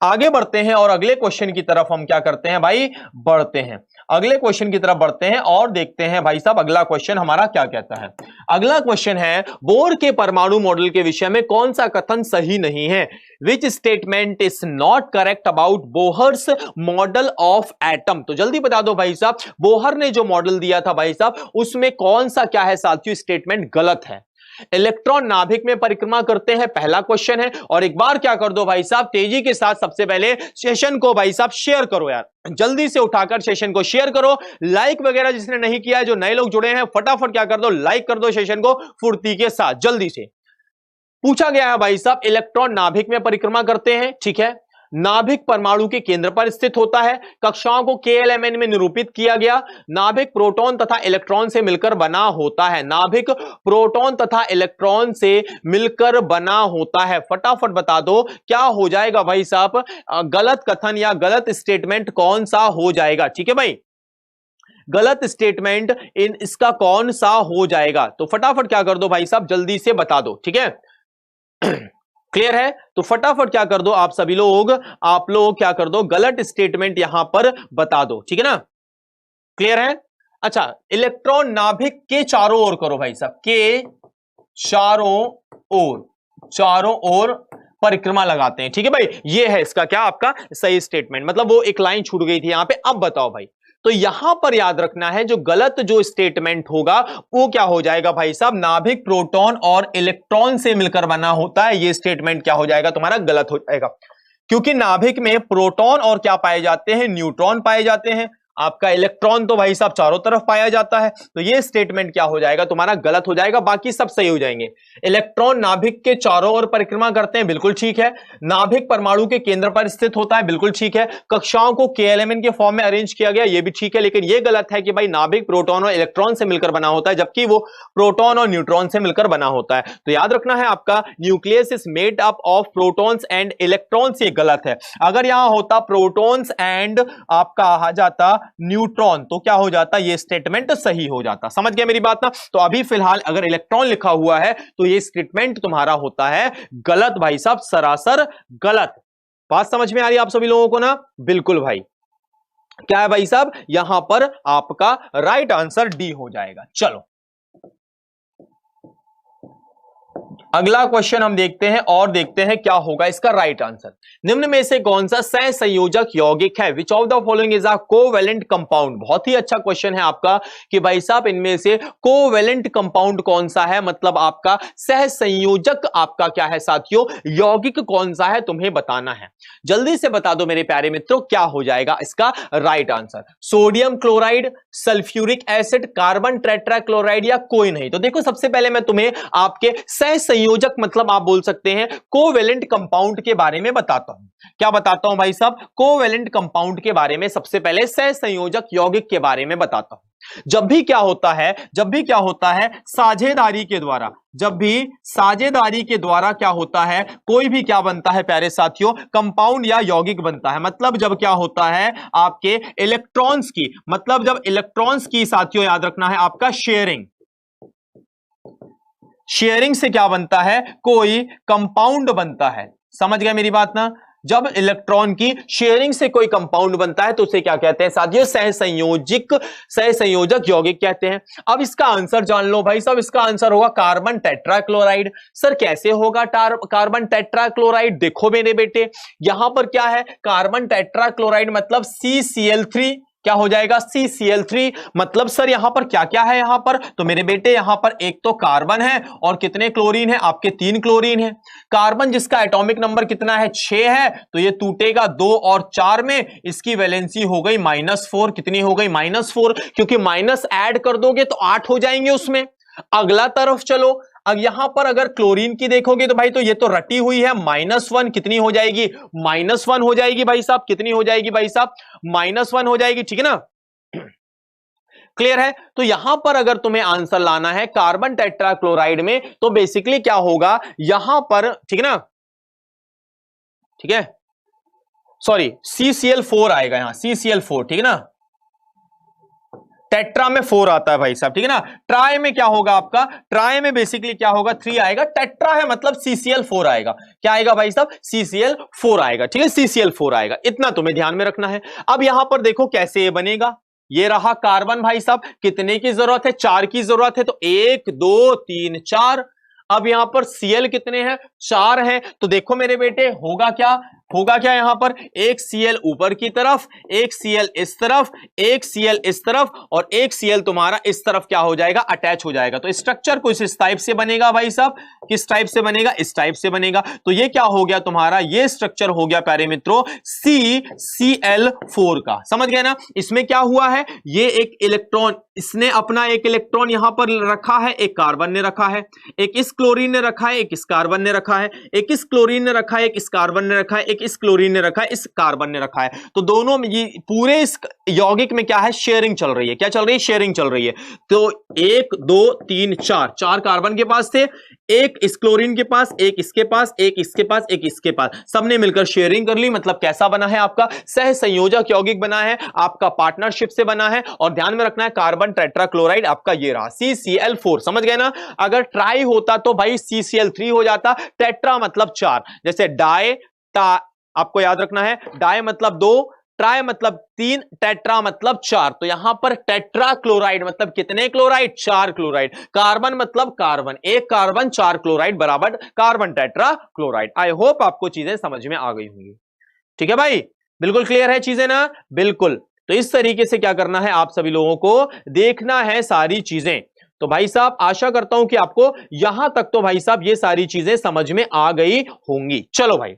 आगे बढ़ते हैं और अगले क्वेश्चन की तरफ हम क्या करते हैं भाई? बढ़ते हैं। अगले क्वेश्चन की तरफ बढ़ते हैं और देखते हैं भाई साहब अगला क्वेश्चन हमारा क्या कहता है। अगला क्वेश्चन है, बोर के परमाणु मॉडल के विषय में कौन सा कथन सही नहीं है? Which statement is not correct about Bohr's model of atom? तो जल्दी बता दो भाई साहब, बोहर ने जो मॉडल दिया था भाई साहब, उसमें कौन सा क्या है साथियों स्टेटमेंट गलत है? इलेक्ट्रॉन नाभिक में परिक्रमा करते हैं, पहला क्वेश्चन है। और एक बार क्या कर दो भाई साहब, तेजी के साथ सबसे पहले सेशन को भाई साहब शेयर करो यार, जल्दी से उठाकर सेशन को शेयर करो। लाइक वगैरह जिसने नहीं किया है, जो नए लोग जुड़े हैं, फटाफट क्या कर दो? लाइक कर दो सेशन को फुर्ती के साथ, जल्दी से। पूछा गया है भाई साहब, इलेक्ट्रॉन नाभिक में परिक्रमा करते हैं, ठीक है। नाभिक परमाणु के केंद्र पर स्थित होता है। कक्षाओं को KLMN में निरूपित किया गया। नाभिक प्रोटॉन तथा इलेक्ट्रॉन से मिलकर बना होता है। नाभिक प्रोटॉन तथा इलेक्ट्रॉन से मिलकर बना होता है। फटाफट बता दो क्या हो जाएगा भाई साहब? गलत कथन या गलत स्टेटमेंट कौन सा हो जाएगा? ठीक है भाई, गलत स्टेटमेंट इसका कौन सा हो जाएगा? तो फटाफट क्या कर दो भाई साहब, जल्दी से बता दो। ठीक है, क्लियर है? तो फटाफट क्या कर दो आप सभी लोग, आप लोग क्या कर दो, गलत स्टेटमेंट यहां पर बता दो। ठीक है ना? क्लियर है? अच्छा, इलेक्ट्रॉन नाभिक के चारों ओर करो भाई साहब, के चारों ओर परिक्रमा लगाते हैं। ठीक है भाई, ये है इसका क्या आपका सही स्टेटमेंट। मतलब वो एक लाइन छूट गई थी यहां पे। अब बताओ भाई, तो यहां पर याद रखना है, जो गलत जो स्टेटमेंट होगा वो क्या हो जाएगा भाई साहब? नाभिक प्रोटॉन और इलेक्ट्रॉन से मिलकर बना होता है, ये स्टेटमेंट क्या हो जाएगा तुम्हारा? गलत हो जाएगा, क्योंकि नाभिक में प्रोटॉन और क्या पाए जाते हैं? न्यूट्रॉन पाए जाते हैं। आपका इलेक्ट्रॉन तो भाई साहब चारों तरफ पाया जाता है, तो ये स्टेटमेंट क्या हो जाएगा तुम्हारा? गलत हो जाएगा। बाकी सब सही हो जाएंगे। इलेक्ट्रॉन नाभिक के चारों ओर परिक्रमा करते हैं, बिल्कुल ठीक है। नाभिक परमाणु के केंद्र पर स्थित होता है, बिल्कुल ठीक है। कक्षाओं को KLMN के फॉर्म में अरेंज किया गया, ये भी ठीक है। लेकिन ये गलत है कि भाई नाभिक प्रोटॉन और इलेक्ट्रॉन से मिलकर बना होता है, जबकि वो प्रोटॉन और न्यूट्रॉन से मिलकर बना होता है। तो याद रखना है, आपका nucleus is made up of protons and electrons, ये गलत है। अगर यहां होता प्रोटॉन्स एंड आपका आ जाता न्यूट्रॉन, तो क्या हो जाता? ये स्टेटमेंट सही हो जाता। समझ गए मेरी बात ना? तो अभी फिलहाल अगर इलेक्ट्रॉन लिखा हुआ है तो ये स्टेटमेंट तुम्हारा होता है गलत भाई साहब, सरासर गलत। बात समझ में आ रही है आप सभी लोगों को ना? बिल्कुल भाई। क्या है भाई साहब? यहां पर आपका राइट आंसर डी हो जाएगा। चलो अगला क्वेश्चन हम देखते हैं और देखते हैं क्या होगा इसका राइट आंसर। निम्न में से कौन सा सहसंयोजक यौगिक है? Which of the following is a covalent compound? बहुत ही अच्छा क्वेश्चन है आपका कि भाई साहब इनमें से कोवेलेंट कंपाउंड कौन सा है, मतलब आपका सहसंयोजक आपका क्या है साथियों, यौगिक कौन सा है, तुम्हें बताना है। जल्दी से बता दो मेरे प्यारे मित्रों, क्या हो जाएगा इसका right answer? Sodium chloride, sulphuric acid, carbon tetrachloride या कोई नहीं? तो देखो सबसे पहले मैं तुम्हें आपके सहसंयोजक मतलब आप बोल सकते हैं कोवेलेंट कंपाउंड के बारे में बताता हूं। क्या बताता हूं भाई साहब? कोवेलेंट कंपाउंड के बारे में सबसे पहले सहसंयोजक यौगिक के बारे में बताता हूं। जब भी क्या होता है साझेदारी के द्वारा, जब भी साझेदारी के द्वारा क्या होता है, कोई भी क्या बनता है प्यारे साथियों, कंपाउंड या यौगिक बनता है। मतलब जब क्या होता है आपके इलेक्ट्रॉन्स की, मतलब जब इलेक्ट्रॉन्स की साथियों याद रखना है आपका शेयरिंग से क्या बनता है, कोई कंपाउंड बनता है। समझ गए मेरी बात ना? जब इलेक्ट्रॉन की शेयरिंग से कोई कंपाउंड बनता है तो उसे क्या कहते हैं साथियों? सहसंयोजक यौगिक कहते हैं। अब इसका आंसर जान लो भाई साहब, इसका आंसर होगा कार्बन टेट्राक्लोराइड। सर कैसे होगा कार्बन टेट्राक्लोराइड? देखो मेरे बेटे, यहां पर क्या है, कार्बन टेट्राक्लोराइड मतलब CCl3, क्या हो जाएगा? CCl3। मतलब सर यहां पर क्या क्या है यहां पर? तो मेरे बेटे यहां पर एक तो कार्बन है और कितने क्लोरीन है आपके? 3 क्लोरीन है। कार्बन जिसका एटॉमिक नंबर कितना है? 6 है, तो ये टूटेगा 2 और 4 में, इसकी वैलेंसी हो गई -4। कितनी हो गई? -4, क्योंकि माइनस ऐड कर दोगे तो 8 हो जाएंगे उसमें। अगला तरफ चलो, अब यहां पर अगर क्लोरीन की देखोगे तो भाई तो ये तो रटी हुई है, -1। कितनी हो जाएगी? -1 हो जाएगी भाई साहब। कितनी हो जाएगी भाई साहब? -1 हो जाएगी, ठीक है ना? क्लियर है? तो यहां पर अगर तुम्हें आंसर लाना है कार्बन टेट्राक्लोराइड में तो बेसिकली क्या होगा यहां पर, ठीक है ना? ठीक है, सॉरी CCl4 आएगा यहां, CCl4, ठीक है ना? टेट्रा में 4 आता है भाई साहब, ठीक है ना? ट्राई में क्या होगा आपका? ट्राई में बेसिकली क्या होगा? 3 आएगा। टेट्रा है मतलब CCl4 आएगा। क्या आएगा भाई साहब? CCl4 आएगा, ठीक है? CCl4 आएगा, इतना तुम्हें ध्यान में रखना है। अब यहां पर देखो कैसे ये बनेगा। ये रहा कार्बन भाई साहब, कितने की जरूरत है? 4 की जरूरत है, तो 1 2 3 4। अब यहां पर Cl कितने हैं? 4 हैं। तो देखो मेरे बेटे होगा क्या यहां पर? एक Cl ऊपर की तरफ, एक Cl इस तरफ, एक Cl इस तरफ और एक Cl तुम्हारा इस तरफ क्या हो जाएगा? अटैच हो जाएगा। तो स्ट्रक्चर कुछ इस टाइप से बनेगा भाई साहब। किस टाइप से बनेगा? इस टाइप से बनेगा। तो ये क्या हो गया तुम्हारा? ये स्ट्रक्चर हो गया प्यारे मित्रों CCl4 का। समझ गए ना? इसमें क्या हुआ है, ये एक इलेक्ट्रॉन, इसने अपना एक इलेक्ट्रॉन यहां पर रखा है, एक कार्बन ने रखा है, एक इस क्लोरीन ने रखा है, एक इस कार्बन ने रखा है, एक इस क्लोरीन ने रखा है, एक इस कार्बन ने रखा है, एक इस क्लोरीन ने रखा है, इस कार्बन ने रखा है। तो दोनों में ये पूरे इस यौगिक में क्या है? शेयरिंग चल रही है। क्या चल रही है? शेयरिंग चल रही है। तो 1 2 3 4 4 कार्बन के पास थे, एक इस क्लोरीन के पास, एक इसके पास, एक इसके पास, एक इसके पास, सबने मिलकर शेयरिंग कर ली। मतलब कैसा बना है आपका? सहसंयोजक यौगिक बना है, आपका पार्टनरशिप से बना है। और ध्यान में रखना है कार्बन टेट्राक्लोराइड आपका ये रहा CCl4। समझ गए ना? अगर ट्राई होता तो भाई CCl3 हो जाता। टेट्रा मतलब 4, जैसे डाई आपको याद रखना है, डाई मतलब 2, ट्राई मतलब 3, टेट्रा मतलब 4। तो यहां पर टेट्रा क्लोराइड मतलब कितने क्लोराइड? 4 क्लोराइड। कार्बन मतलब कार्बन, एक कार्बन 4 क्लोराइड बराबर carbon tetra chloride. I hope आपको चीजें समझ में आ गई होंगी। ठीक है भाई, बिल्कुल क्लियर है चीजें ना? बिल्कुल। तो इस तरीके से क्या करना है, आप सभी लोगों को देखना है सारी चीजें। तो भाई साहब आशा करता हूं कि आपको यहां तक तो भाई साहब ये सारी चीजें समझ में आ गई होंगी। चलो भाई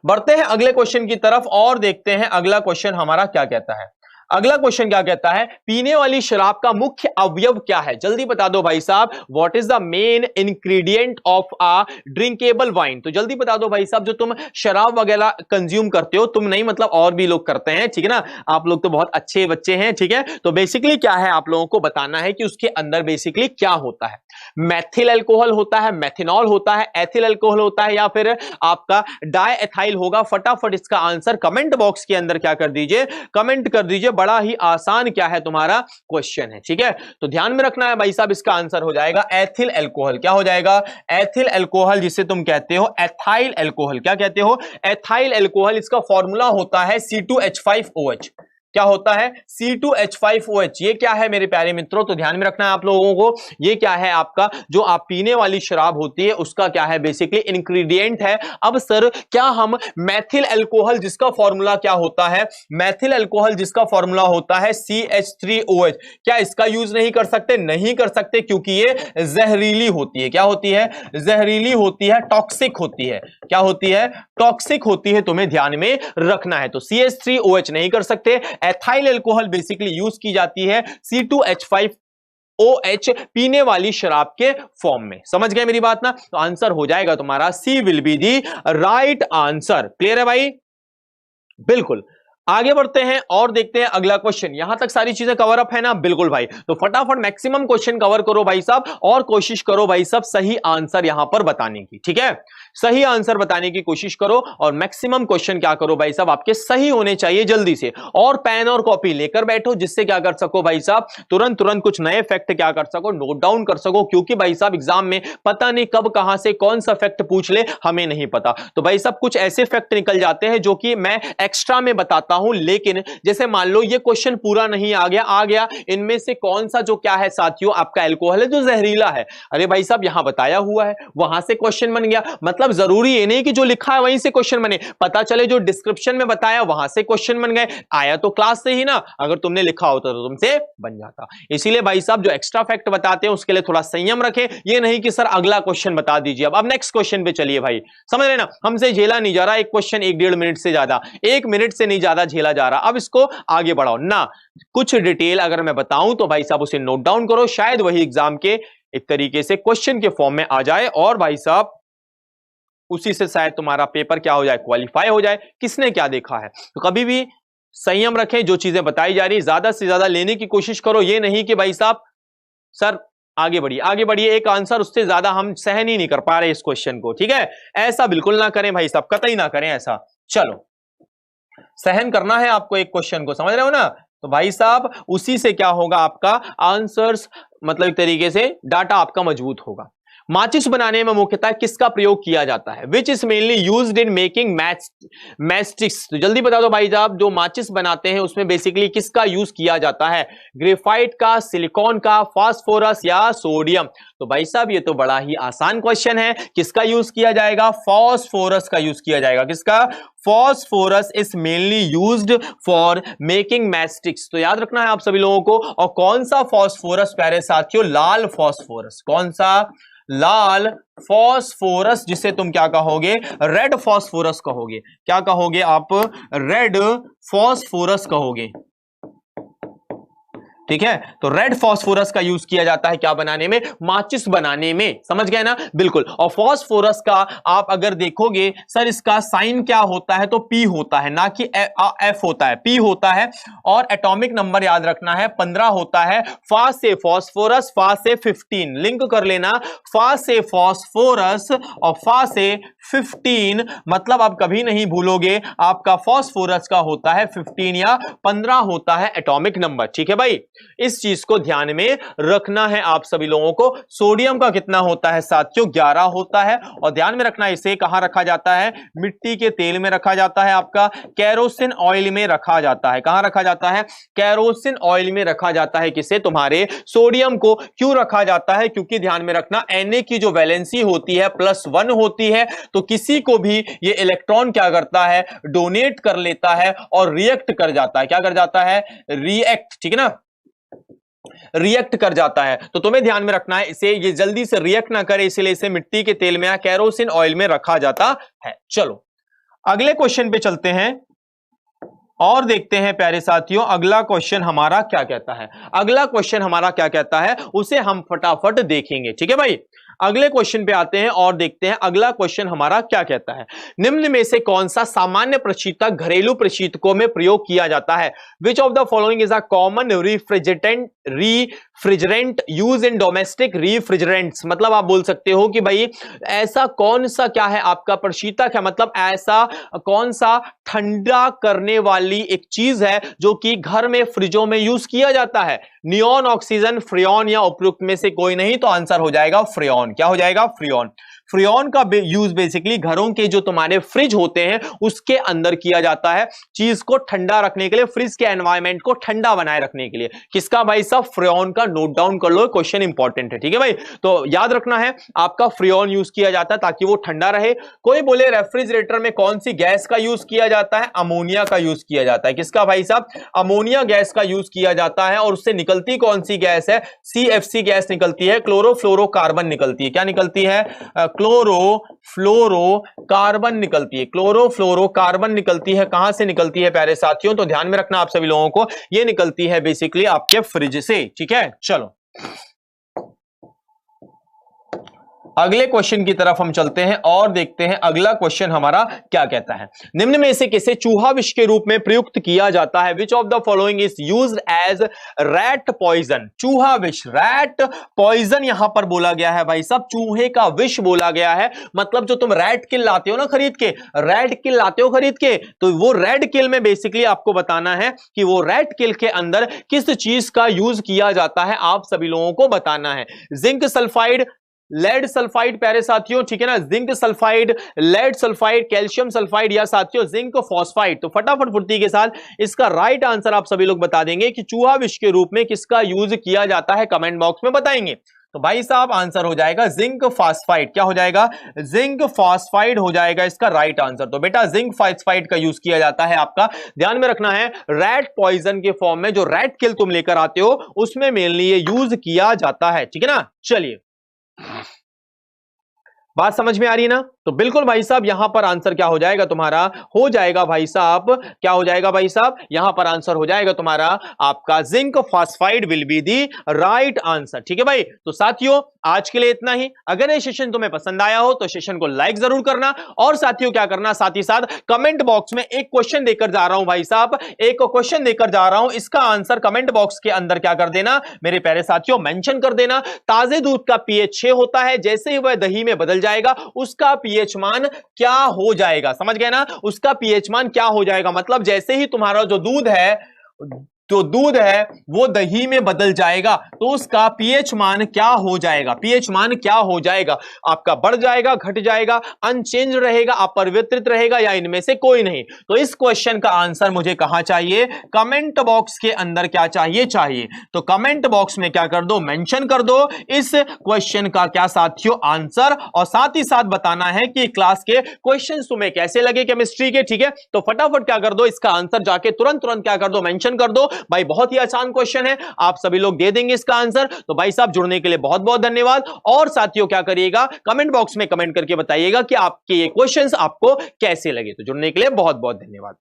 बढ़ते हैं अगले क्वेश्चन की तरफ और देखते हैं अगला क्वेश्चन हमारा क्या कहता है। अगला क्वेश्चन क्या कहता है? पीने वाली शराब का मुख्य अवयव क्या है? जल्दी बता दो भाई साहब। What is the main ingredient of a drinkable wine? तो जल्दी बता दो भाई साहब, जो तुम शराब वगैरह कंज्यूम करते हो, तुम नहीं मतलब और भी लोग करते हैं, ठीक है ना? आप लोग तो बहुत अच्छे बच्चे हैं, ठीक है? तो बेसिकली क्या है, आप लोगों को बताना है कि उसके अंदर बेसिकली क्या होता है। मैथिल अल्कोहल होता है, मेथिनॉल होता है, एथिल अल्कोहल होता है, या फिर आपका डाई एथाइल होगा? फटाफट इसका आंसर कमेंट बॉक्स के अंदर क्या कर दीजिए, कमेंट कर दीजिए। बड़ा ही आसान क्या है तुम्हारा क्वेश्चन है, ठीक है? तो ध्यान में रखना है भाई साहब, इसका आंसर हो जाएगा एथिल अल्कोहल। क्या हो जाएगा? एथिल अल्कोहल, जिसे तुम कहते हो एथाइल अल्कोहल। क्या कहते हो? Ethyl alcohol. इसका फॉर्मूला होता है C2H5OH। क्या होता है? C2H5OH। ये क्या है मेरे प्यारे मित्रों? तो ध्यान में रखना है आप लोगों को, ये क्या है आपका जो आप पीने वाली शराब होती है उसका क्या है बेसिकली इंग्रेडिएंट है। अब सर क्या हम मैथिल अल्कोहल जिसका फॉर्मूला क्या होता है, मैथिल अल्कोहल जिसका फॉर्मूला होता है CH3OH, क्या इसका यूज नहीं कर सकते? नहीं कर सकते, क्योंकि ये जहरीली होती है। क्या होती है? जहरीली होती है, टॉक्सिक होती है। क्या होती है? टॉक्सिक होती है, तुम्हें ध्यान में रखना है। तो CH3OH नहीं कर सकते। एथाइल अल्कोहल बेसिकली यूज की जाती है C2H5 OH पीने वाली शराब के फॉर्म में। समझ गए मेरी बात ना? तो आंसर हो जाएगा तुम्हारा C will be the right answer. Clear है भाई? बिल्कुल। आगे बढ़ते हैं और देखते हैं अगला क्वेश्चन। यहां तक सारी चीजें कवर अप है ना? बिल्कुल भाई। तो फटाफट मैक्सिमम क्वेश्चन कवर करो भाई साहब, और कोशिश करो भाई साहब सही आंसर यहां पर बताने की। ठीक है, सही आंसर बताने की कोशिश करो, और मैक्सिमम क्वेश्चन क्या करो भाई साहब, आपके सही होने चाहिए जल्दी से। और पेन और कॉपी लेकर बैठो, जिससे क्या कर सको भाई साहब, तुरंत तुरंत कुछ नए फैक्ट क्या कर सको, नोट डाउन कर सको। क्योंकि भाई साहब एग्जाम में पता नहीं कब कहां से कौन सा फैक्ट पूछ ले, हमें नहीं पता। तो भाई साहब कुछ ऐसे फैक्ट निकल जाते हैं जो कि मैं एक्स्ट्रा में बताता हूं, लेकिन जैसे मान लो ये क्वेश्चन पूरा नहीं आ गया, इनमें से कौन सा जो क्या है साथियों, आपका अल्कोहल है जो जहरीला है। अरे भाई साहब यहां बताया हुआ है, वहां से क्वेश्चन बन गया। मतलब जरूरी ये नहीं कि जो लिखा है वहीं से क्वेश्चन बने, पता चले जो डिस्क्रिप्शन में बताया वहां से क्वेश्चन बन गए। आया तो क्लास से ही ना, अगर तुमने लिखा होता तो तुमसे बन जाता। इसीलिए भाई साहब जो एक्स्ट्रा फैक्ट बताते हैं उसके लिए थोड़ा संयम रखें। ये नहीं कि सर अगला क्वेश्चन बता दीजिए। अब नेक्स्ट क्वेश्चन पे चलिए भाई, समझ रहे ना, हमसे झेला नहीं जा रहा एक क्वेश्चन 1-1.5 मिनट से ज्यादा, 1 मिनट से नहीं ज्यादा झेला जा रहा। अब इसको आगे बढ़ाओ ना, कुछ डिटेल अगर मैं बताऊं तो भाई साहब उसे नोट डाउन करो, शायद वही एग्जाम के एक तरीके से क्वेश्चन के फॉर्म में आ जाए, और भाई साहब उसी से शायद तुम्हारा पेपर क्या हो जाए, क्वालिफाई हो जाए। किसने क्या देखा है? तो कभी भी संयम रखें, जो चीजें बताई जा रही ज्यादा से ज्यादा लेने की कोशिश करो। ये नहीं कि भाई साहब सर आगे बढ़िए, एक आंसर उससे ज्यादा हम सहन ही नहीं कर पा रहे इस क्वेश्चन को। ठीक है, ऐसा बिल्कुल ना करें भाई साहब, कतई ना करें ऐसा। चलो, सहन करना है आपको एक क्वेश्चन को, समझ रहे हो ना? तो भाई साहब उसी से क्या होगा, आपका आंसर्स मतलब एक तरीके से डाटा आपका मजबूत होगा। माचिस बनाने में मुख्यतः किसका प्रयोग किया जाता है? Which is mainly used in making matchsticks. तो जल्दी बता दो भाई साहब, जो माचिस बनाते हैं उसमें बेसिकली किसका यूज किया जाता है? ग्रेफाइट का, सिलिकॉन का, फास्फोरस या सोडियम? तो भाई साहब ये तो बड़ा ही आसान क्वेश्चन है। किसका यूज किया जाएगा? फास्फोरस का यूज किया जाएगा। किसका? Phosphorus is mainly used for making matchsticks. तो याद रखना है आप सभी लोगों को। और कौन सा फास्फोरस प्यारे साथियों? लाल फास्फोरस। कौन सा? लाल फास्फोरस, जिसे तुम क्या कहोगे? रेड फास्फोरस कहोगे। क्या कहोगे आप? रेड फास्फोरस कहोगे। ठीक है, तो रेड फास्फोरस का यूज किया जाता है क्या बनाने में? माचिस बनाने में। समझ गए ना? बिल्कुल। और फास्फोरस का आप अगर देखोगे सर इसका साइन क्या होता है, तो पी होता है, ना कि एफ होता है, पी होता है। और एटॉमिक नंबर याद रखना है 15 होता है। फा से फास्फोरस, फा से 15 लिंक कर लेना। फा से फास्फोरस और फा से 15, मतलब आप कभी नहीं भूलोगे आपका फास्फोरस का होता है 15 या 15 होता है एटॉमिक नंबर। ठीक है भाई, इस चीज को ध्यान में रखना है आप सभी लोगों को। सोडियम का कितना होता है साथियों? 11 होता है। और ध्यान में रखना, इसे कहां रखा जाता है? मिट्टी के तेल में रखा जाता है, आपका केरोसिन ऑयल में रखा जाता है। कहां रखा जाता है? केरोसिन ऑयल में रखा जाता है। किसे? तुम्हारे सोडियम को। क्यों रखा जाता है? क्योंकि ध्यान में रखना Na की जो वैलेंसी होती है +1 होती है, तो किसी को भी ये इलेक्ट्रॉन क्या करता है? डोनेट कर लेता है और रिएक्ट कर जाता है। क्या कर जाता है? रिएक्ट। ठीक है ना, रिएक्ट कर जाता है। तो तुम्हें ध्यान में रखना है, इसे ये जल्दी से रिएक्ट ना करे, इसलिए इसे मिट्टी के तेल में या केरोसिन ऑयल में रखा जाता है। चलो अगले क्वेश्चन पे चलते हैं और देखते हैं प्यारे साथियों अगला क्वेश्चन हमारा क्या कहता है। अगला क्वेश्चन हमारा क्या कहता है उसे हम फटाफट देखेंगे। ठीक है भाई, अगले क्वेश्चन पे आते हैं और देखते हैं अगला क्वेश्चन हमारा क्या कहता है। निम्न में से कौन सा सामान्य प्रशीतक घरेलू प्रशीतकों में प्रयोग किया जाता है? Which of the following is a common refrigerant use in domestic refrigerants. मतलब आप बोल सकते हो कि भाई ऐसा कौन सा क्या है आपका प्रशीतक है, मतलब ऐसा कौन सा ठंडा करने वाली एक चीज है जो कि घर में फ्रिजों में यूज किया जाता है? नियॉन, ऑक्सीजन, फ्रियॉन या उपयुक्त में से कोई नहीं, तो आंसर हो जाएगा फ्रियॉन। क्या हो जाएगा? फ्रियॉन। फ्रियॉन का यूज बेसिकली घरों के जो तुम्हारे फ्रिज होते हैं उसके अंदर किया जाता है, चीज को ठंडा रखने के लिए, फ्रिज के एनवायरमेंट को ठंडा बनाए रखने के लिए। किसका भाई साहब? फ्रियॉन का। नोट डाउन कर लो, क्वेश्चन इंपॉर्टेंट है। ठीक है भाई, तो याद रखना है आपका फ्रियॉन यूज किया जाता है ताकि वो ठंडा रहे। कोई बोले रेफ्रिजरेटर में कौन सी गैस का यूज किया जाता है? अमोनिया का यूज किया जाता है। किसका भाई साहब? अमोनिया गैस का यूज किया जाता है। और उससे निकलती कौन सी गैस है? CFC गैस निकलती है, क्लोरोफ्लोरोकार्बन निकलती है। क्या निकलती है? क्लोरोफ्लोरोकार्बन निकलती है। क्लोरोफ्लोरोकार्बन निकलती है। कहां से निकलती है प्यारे साथियों? तो ध्यान में रखना आप सभी लोगों को, ये निकलती है बेसिकली आपके फ्रिज से। ठीक है, चलो अगले क्वेश्चन की तरफ हम चलते हैं और देखते हैं अगला क्वेश्चन हमारा क्या कहता है। निम्न में से किसे चूहा विष के रूप में प्रयुक्त किया जाता है? Which of the following is used as rat poison? चूहा विष, रैट पॉइजन यहां पर बोला गया है भाई साहब, चूहे का विष बोला गया है। मतलब जो तुम रैट किल लाते हो ना खरीद के, रैट किल लाते हो खरीद के, तो वो रेड किल में बेसिकली आपको बताना है कि वो रेड किल के अंदर किस चीज का यूज किया जाता है, आप सभी लोगों को बताना है। जिंक सल्फाइड, लेड सल्फाइड प्यारे साथियों, ठीक है ना, zinc sulphide, lead sulphide, calcium sulphide या साथियों जिंक फॉस्फाइड। तो फटाफट फुर्ती के साथ इसका राइट आंसर आप सभी लोग बता देंगे कि चूहा विष के रूप में किसका यूज किया जाता है, कमेंट बॉक्स में बताएंगे। तो भाई साहब आंसर हो जाएगा जिंक फॉस्फाइड। क्या हो जाएगा? जिंक फॉस्फाइड हो जाएगा इसका राइट आंसर। तो बेटा जिंक फॉस्फाइड का यूज किया जाता है, आपका ध्यान में रखना है। रैट पॉइजन के फॉर्म में जो रैट किल तुम लेकर आते हो उसमें मेनली ये यूज किया जाता है, ठीक है ना। चलिए, बात समझ में आ रही है ना? तो बिल्कुल भाई साहब यहां पर आंसर क्या हो जाएगा तुम्हारा? हो जाएगा भाई साहब, क्या हो जाएगा भाई साहब? यहां पर आंसर हो जाएगा तुम्हारा आपका zinc phosphide will be the right answer, ठीक है भाई। तो साथियों आज के लिए इतना ही। अगर ये सेशन तुम्हें पसंद आया हो तो सेशन को लाइक जरूर करना, और साथियों क्या करना, साथ ही साथ कमेंट बॉक्स में एक क्वेश्चन देकर जा रहा हूं भाई साहब, एक क्वेश्चन देकर जा रहा हूं, इसका आंसर कमेंट बॉक्स के अंदर क्या कर देना मेरे प्यारे साथियों, मेंशन कर देना। ताजे दूध का पीएच 6 होता है, जैसे ही वह दही में बदल जाएगा उसका पीएच मान क्या हो जाएगा? समझ गए ना? उसका पीएच मान क्या हो जाएगा, मतलब जैसे ही तुम्हारा जो दूध है, जो दूध है वो दही में बदल जाएगा तो उसका पीएच मान क्या हो जाएगा? पीएच मान क्या हो जाएगा? आपका बढ़ जाएगा, घट जाएगा, अनचेंज रहेगा, अपरिवर्तित रहेगा, या इनमें से कोई नहीं? तो इस क्वेश्चन का आंसर मुझे कहां चाहिए? कमेंट बॉक्स के अंदर क्या चाहिए? चाहिए तो कमेंट बॉक्स में क्या कर दो, मेंशन कर दो इस क्वेश्चन का क्या साथियों आंसर, और साथ ही साथ बताना है कि क्लास के क्वेश्चन तुम्हें कैसे लगे केमिस्ट्री के, ठीक है। तो फटाफट क्या कर दो, इसका आंसर जाके तुरंत क्या कर दो, मेंशन कर दो भाई। बहुत ही आसान क्वेश्चन है, आप सभी लोग दे देंगे इसका आंसर। तो भाई साहब जुड़ने के लिए बहुत बहुत धन्यवाद, और साथियों क्या करिएगा, कमेंट बॉक्स में कमेंट करके बताइएगा कि आपके ये क्वेश्चंस आपको कैसे लगे। तो जुड़ने के लिए बहुत बहुत धन्यवाद।